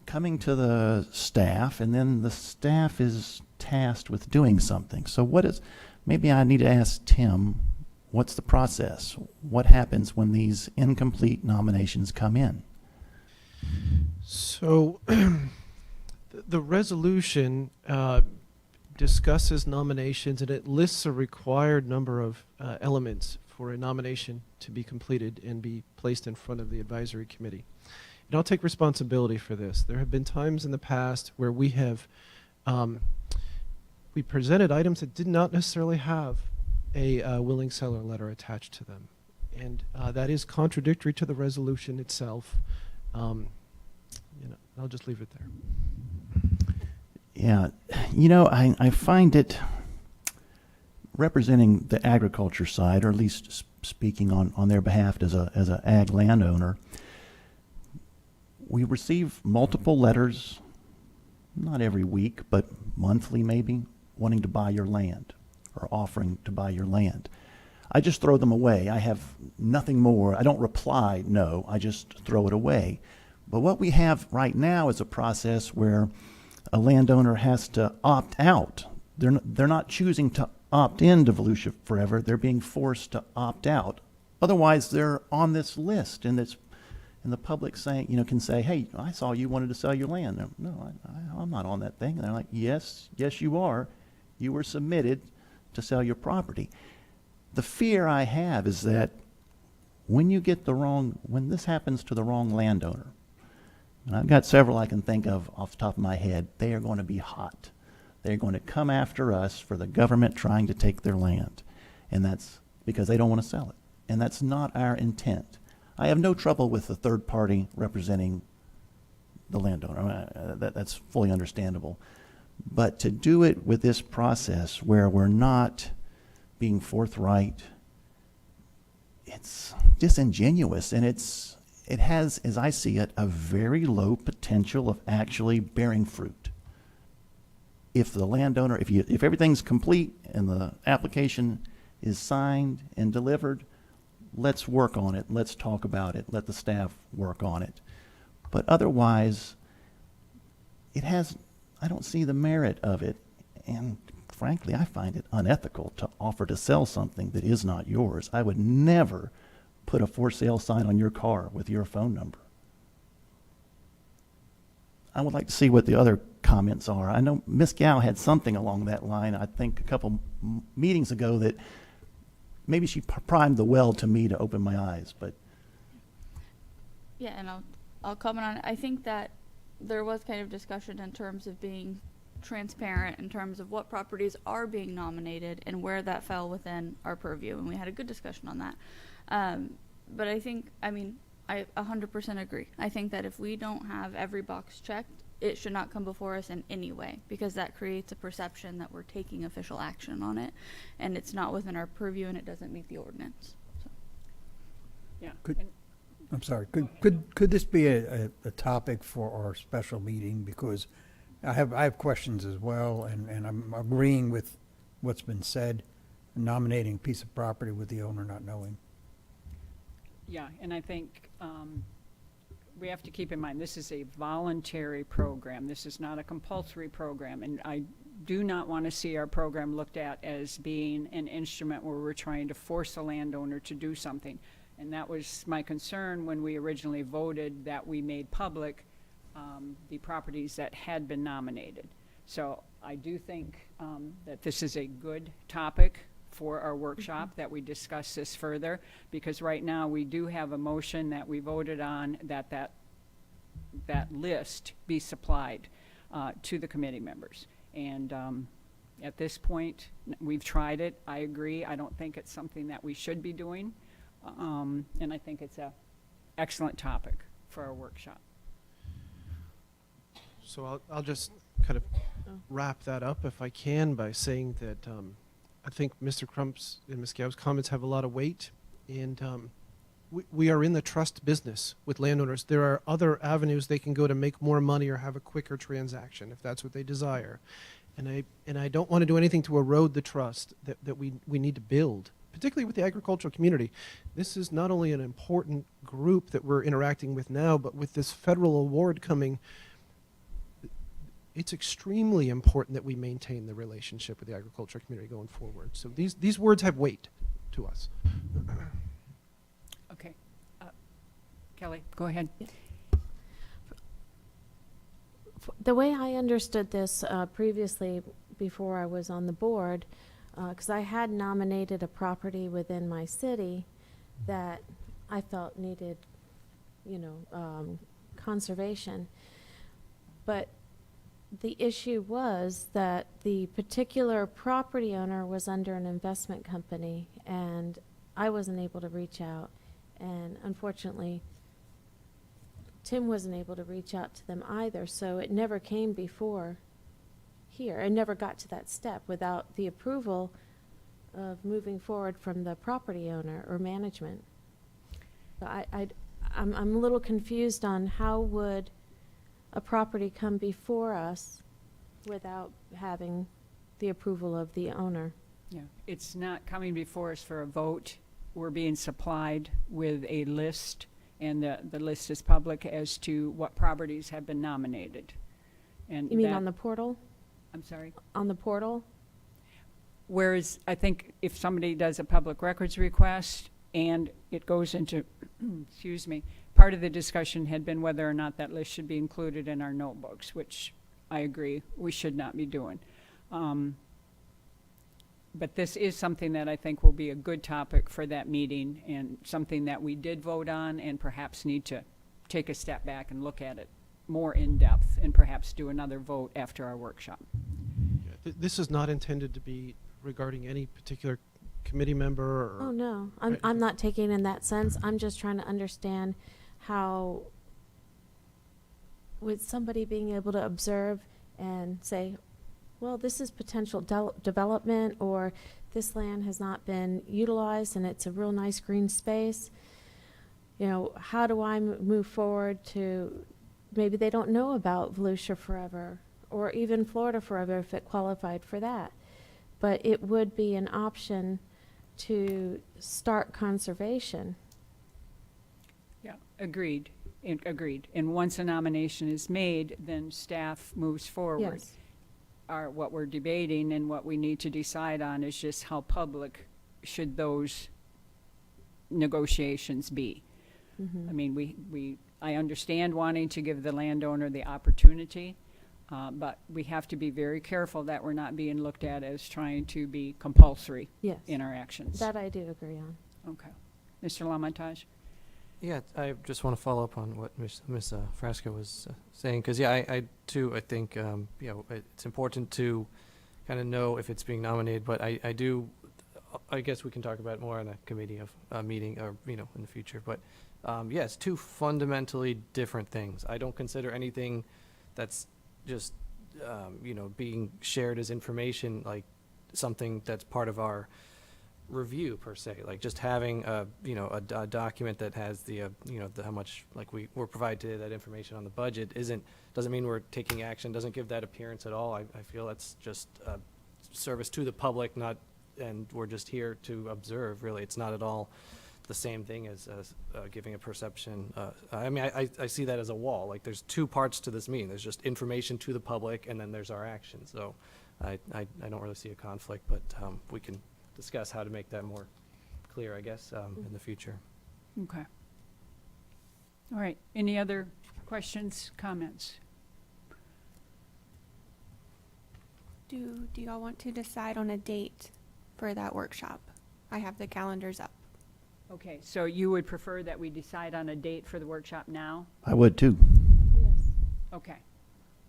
coming to the staff, and then the staff is tasked with doing something. So maybe I need to ask Tim, what's the process? What happens when these incomplete nominations come in? So the resolution discusses nominations, and it lists a required number of elements for a nomination to be completed and be placed in front of the advisory committee. And I'll take responsibility for this. There have been times in the past where we have we presented items that did not necessarily have a willing seller letter attached to them, and that is contradictory to the resolution itself. I'll just leave it there. Yeah, I find it, representing the agriculture side, or at least speaking on their behalf as a ag landowner, we receive multiple letters, not every week, but monthly maybe, wanting to buy your land or offering to buy your land. I just throw them away. I have nothing more. I don't reply, no, I just throw it away. But what we have right now is a process where a landowner has to opt out. They're not choosing to opt into Volusia Forever. They're being forced to opt out. Otherwise, they're on this list, and the public can say, "Hey, I saw you wanted to sell your land." No, I'm not on that thing. And they're like, "Yes, you are. You were submitted to sell your property." The fear I have is that when this happens to the wrong landowner, and I've got several I can think of off the top of my head, they are going to be hot. They're going to come after us for the government trying to take their land. And that's because they don't want to sell it. And that's not our intent. I have no trouble with the third party representing the landowner. That's fully understandable. But to do it with this process where we're not being forthright, it's disingenuous, and it has, as I see it, a very low potential of actually bearing fruit. If the landowner, if everything's complete and the application is signed and delivered, let's work on it. Let's talk about it. Let the staff work on it. But otherwise, I don't see the merit of it. And frankly, I find it unethical to offer to sell something that is not yours. I would never put a for sale sign on your car with your phone number. I would like to see what the other comments are. I know Ms. Gow had something along that line, I think a couple meetings ago, that maybe she primed the well to me to open my eyes, but. Yeah, and I'll comment on it. I think that there was kind of discussion in terms of being transparent in terms of what properties are being nominated and where that fell within our purview, and we had a good discussion on that. But I 100% agree. I think that if we don't have every box checked, it should not come before us in any way, because that creates a perception that we're taking official action on it, and it's not within our purview, and it doesn't meet the ordinance. So. Yeah. I'm sorry. Could this be a topic for our special meeting? Because I have questions as well, and I'm agreeing with what's been said, nominating a piece of property with the owner not knowing. Yeah, and I think we have to keep in mind, this is a voluntary program. This is not a compulsory program, and I do not want to see our program looked at as being an instrument where we're trying to force a landowner to do something. And that was my concern when we originally voted that we made public the properties that had been nominated. So I do think that this is a good topic for our workshop, that we discuss this further, because right now we do have a motion that we voted on that list be supplied to the committee members. And at this point, we've tried it. I agree. I don't think it's something that we should be doing. And I think it's a excellent topic for our workshop. So I'll just kind of wrap that up if I can by saying that I think Mr. Crump's and Ms. Gow's comments have a lot of weight, and we are in the trust business with landowners. There are other avenues they can go to make more money or have a quicker transaction if that's what they desire. And I don't want to do anything to erode the trust that we need to build, particularly with the agricultural community. This is not only an important group that we're interacting with now, but with this federal award coming, it's extremely important that we maintain the relationship with the agricultural community going forward. So these words have weight to us. Okay. Kelly, go ahead. The way I understood this previously, before I was on the board, because I had nominated a property within my city that I felt needed, conservation. But the issue was that the particular property owner was under an investment company, and I wasn't able to reach out. And unfortunately, Tim wasn't able to reach out to them either, so it never came before here. It never got to that step without the approval of moving forward from the property owner or management. So I'm a little confused on how would a property come before us without having the approval of the owner. Yeah, it's not coming before us for a vote. We're being supplied with a list, and the list is public as to what properties have been nominated. And You mean on the portal? I'm sorry? On the portal? Whereas I think if somebody does a public records request and it goes into, excuse me, part of the discussion had been whether or not that list should be included in our notebooks, which I agree we should not be doing. But this is something that I think will be a good topic for that meeting, and something that we did vote on and perhaps need to take a step back and look at it more in depth and perhaps do another vote after our workshop. This is not intended to be regarding any particular committee member or... Oh, no. Right. I'm not taking it in that sense. I'm just trying to understand how, with somebody being able to observe and say, well, this is potential development, or this land has not been utilized and it's a real nice green space. How do I move forward to, maybe they don't know about Volusia Forever or even Florida Forever if it qualified for that. But it would be an option to start conservation. Yeah, agreed. Agreed. And once a nomination is made, then staff moves forward. Yes. What we're debating and what we need to decide on is just how public should those negotiations be. Mm-hmm. I mean, I understand wanting to give the landowner the opportunity, but we have to be very careful that we're not being looked at as trying to be compulsory Yes. in our actions. That I do agree on. Okay. Mr. Lamontage? Yeah, I just want to follow up on what Ms. Frasca was saying, because I too, I think, it's important to kind of know if it's being nominated, but I guess we can talk about it more on a committee of meeting or, in the future, but it's two fundamentally different things. I don't consider anything that's just, being shared as information like something that's part of our review per se. Like just having a document that has the how much like we're provided that information on the budget doesn't mean we're taking action, doesn't give that appearance at all. I feel that's just a service to the public, and we're just here to observe. Really, it's not at all the same thing as giving a perception. I see that as a wall. Like there's two parts to this meeting. There's just information to the public, and then there's our action. So I don't really see a conflict, but we can discuss how to make that more clear, I guess, in the future. Okay. All right. Any other questions, comments? Do y'all want to decide on a date for that workshop. I have the calendars up. Okay, so you would prefer that we decide on a date for the workshop now? I would too. Yes. Okay.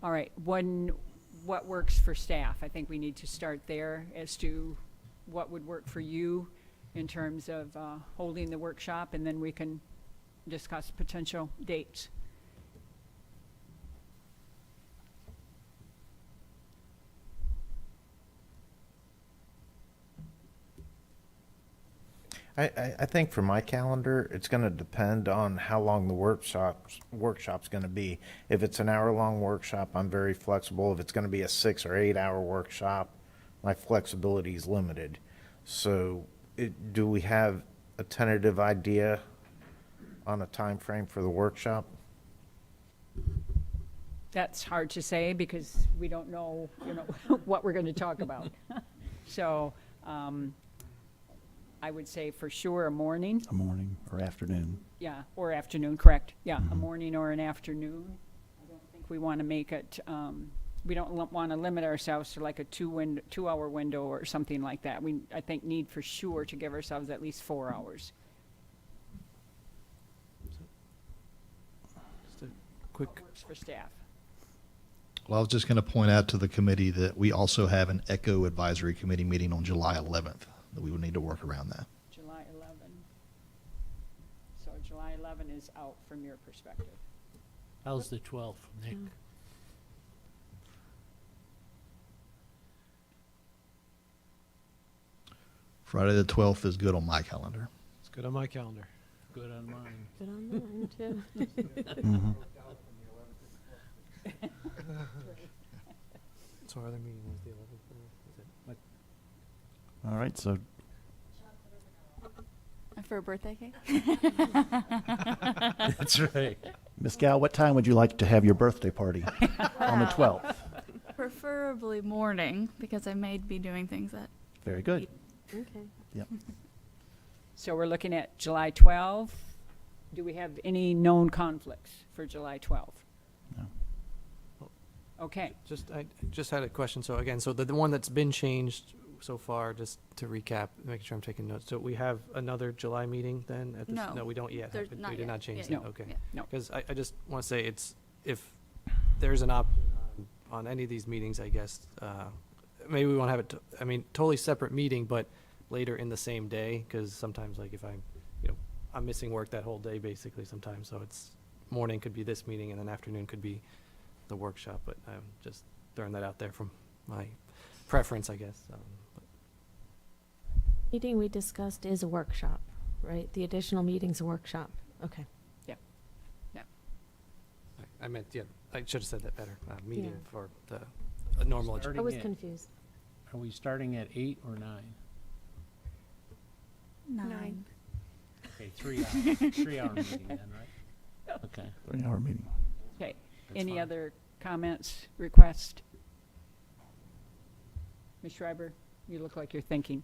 All right, what works for staff? I think we need to start there as to what would work for you in terms of holding the workshop, and then we can discuss potential dates. I think for my calendar, it's going to depend on how long the workshop's going to be. If it's an hour-long workshop, I'm very flexible. If it's going to be a 6 or 8 hour workshop, my flexibility is limited. So do we have a tentative idea on a time frame for the workshop? That's hard to say because we don't know, what we're going to talk about. So, I would say for sure a morning. A morning or afternoon. Yeah, or afternoon, correct. Yeah, a Mhm. morning or an afternoon. I don't think we want to make it, we don't want to limit ourselves to like a 2-hour window or something like that. I think need for sure to give ourselves at least 4 hours. Just a quick, What works for staff? Well, I was just going to point out to the committee that we also have an ECHO Advisory Committee meeting on July 11th, that we would need to work around that. July 11. So July 11 is out from your perspective. How's the 12th, Nick? Friday the 12th is good on my calendar. It's good on my calendar. Good on mine. Good on mine, too. Mhm. so our other meeting was the 11th. Is it? All right, so For a birthday cake? That's right. Ms. Gal, what time would you like to have your birthday party on the 12th? Preferably morning, because I may be doing things at Very good. Okay. Yep. So we're looking at July 12th. Do we have any known conflicts for July 12th? No. Okay, I just had a question. So again, so the one that's been changed so far, just to recap, making sure I'm taking notes. So we have another July meeting then? At this, No. we don't yet. There's We not did yet. not change Yeah, that. no. Okay. Yeah. no. Because I just want to say if there's an option on any of these meetings, I guess, maybe we want to have it, totally separate meeting, but later in the same day, because sometimes like if I'm missing work that whole day basically sometimes, so it's morning could be this meeting and then afternoon could be the workshop, but I'm just throwing that out there from my preference, I guess. But Meeting we discussed is a workshop, right? The additional meeting's a workshop. Okay. I meant, I should have said that better. Meeting Yeah. for the normal agenda. Starting I was at- confused. Are we starting at 8 or 9? 9. Okay, 3 hours. 3-hour meeting then, right? Okay. 3-hour meeting. Okay. That's Any fine. other comments, requests? Ms. Schreiber, you look like you're thinking.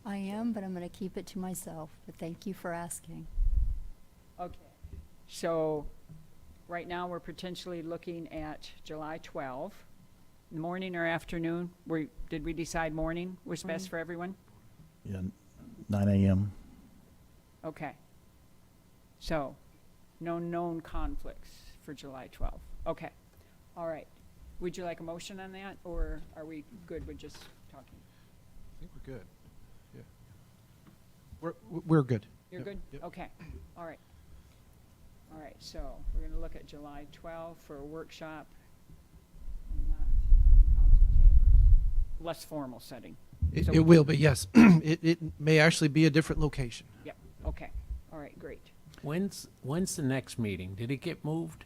I am, but I'm going to keep it to myself. But thank you for asking. Okay. So, right now, we're potentially looking at July 12, morning or afternoon. Did we decide morning was best for everyone? Yeah, 9 a.m. Okay. So, no known conflicts for July 12th. Okay. All right. Would you like a motion on that, or are we good with just talking? I think we're good. Yeah. We're good. You're Yep, good? yep. Okay. All right. All right, so we're going to look at July 12th for a workshop. Not in council chambers. Less formal setting. So It will be, yes. It may actually be a different location. Yeah, okay. All right, great. When's the next meeting? Did it get moved?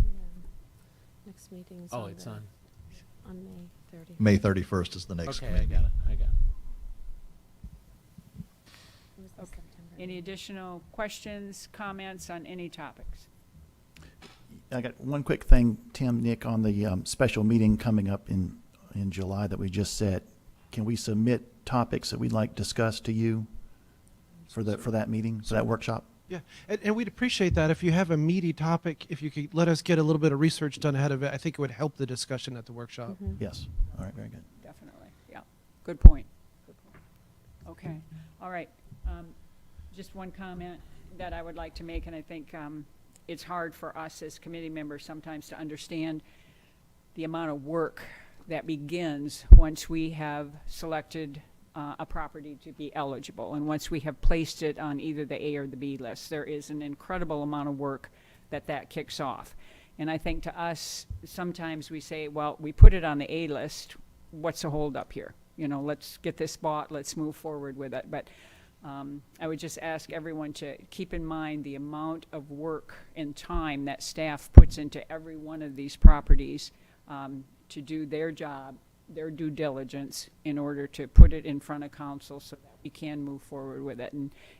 Yeah. Next meeting's Oh, on it's the- on. on May 30th. May 31st is the next Okay, committee I got meeting. it. It was the Okay. September Any meeting. additional questions, comments on any topics? I got one quick thing, Tim, Nick, on the special meeting coming up in July that we just said. Can we submit topics that we'd like discussed to you for that meeting, for that workshop? Yeah, and we'd appreciate that if you have a meaty topic, if you could let us get a little bit of research done ahead of it. I think it would help the discussion at the workshop. Mhm. Yes. All right, very good. Definitely, yeah. Good point. Good point. Okay, all right. Just one comment that I would like to make, and I think it's hard for us as committee members sometimes to understand the amount of work that begins once we have selected a property to be eligible, and once we have placed it on either the A or the B list. There is an incredible amount of work that kicks off. And I think to us, sometimes we say, well, we put it on the A list, what's the holdup here? You know, let's get this bought, let's move forward with it. But I would just ask everyone to keep in mind the amount of work and time that staff puts into every one of these properties to do their job, their due diligence, in order to put it in front of council so that we can move forward with it.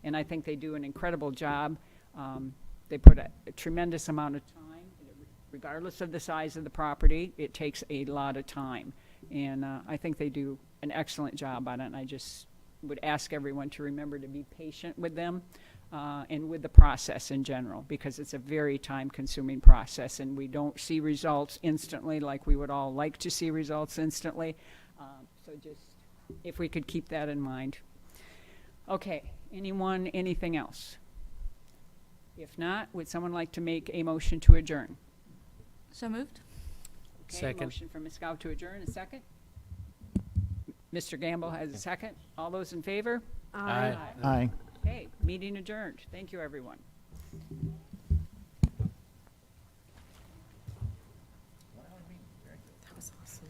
And I think they do an incredible job. They put a tremendous amount of time. Regardless of the size of the property, it takes a lot of time. And I think they do an excellent job on it. And I just would ask everyone to remember to be patient with them and with the process in general, because it's a very time-consuming process, and we don't see results instantly like we would all like to see results instantly. So just, if we could keep that in mind. Okay, anyone, anything else? If not, would someone like to make a motion to adjourn? So moved. Okay, Second. Motion from Ms. Gow to adjourn, a second. Mr. Gamble has a second. All those in favor? Aye. Aye. Okay, meeting adjourned. Thank you, everyone. That was awesome.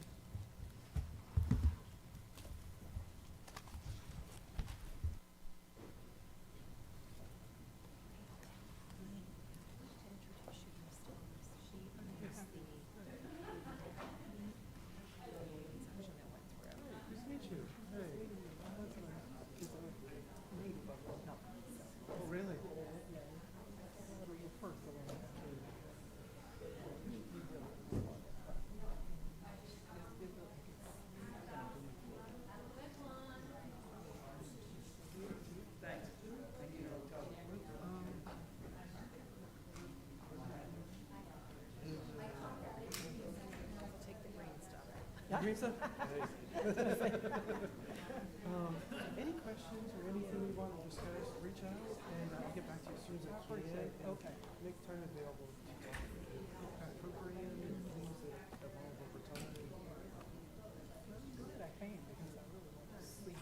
Any questions or anything you want to discuss, reach out and I'll get back to you as soon as I can. Okay. Make time available. Program and things that evolve over time. I came because I really want to sleep.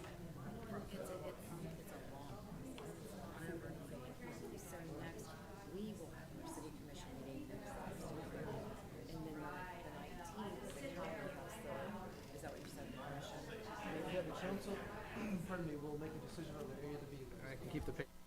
So next, we will have our city commission meeting next Thursday. And then the 19th, the county has is that what you said, the commission? Yeah, the council, pardon me, will make a decision on the area to be. I can keep the picture.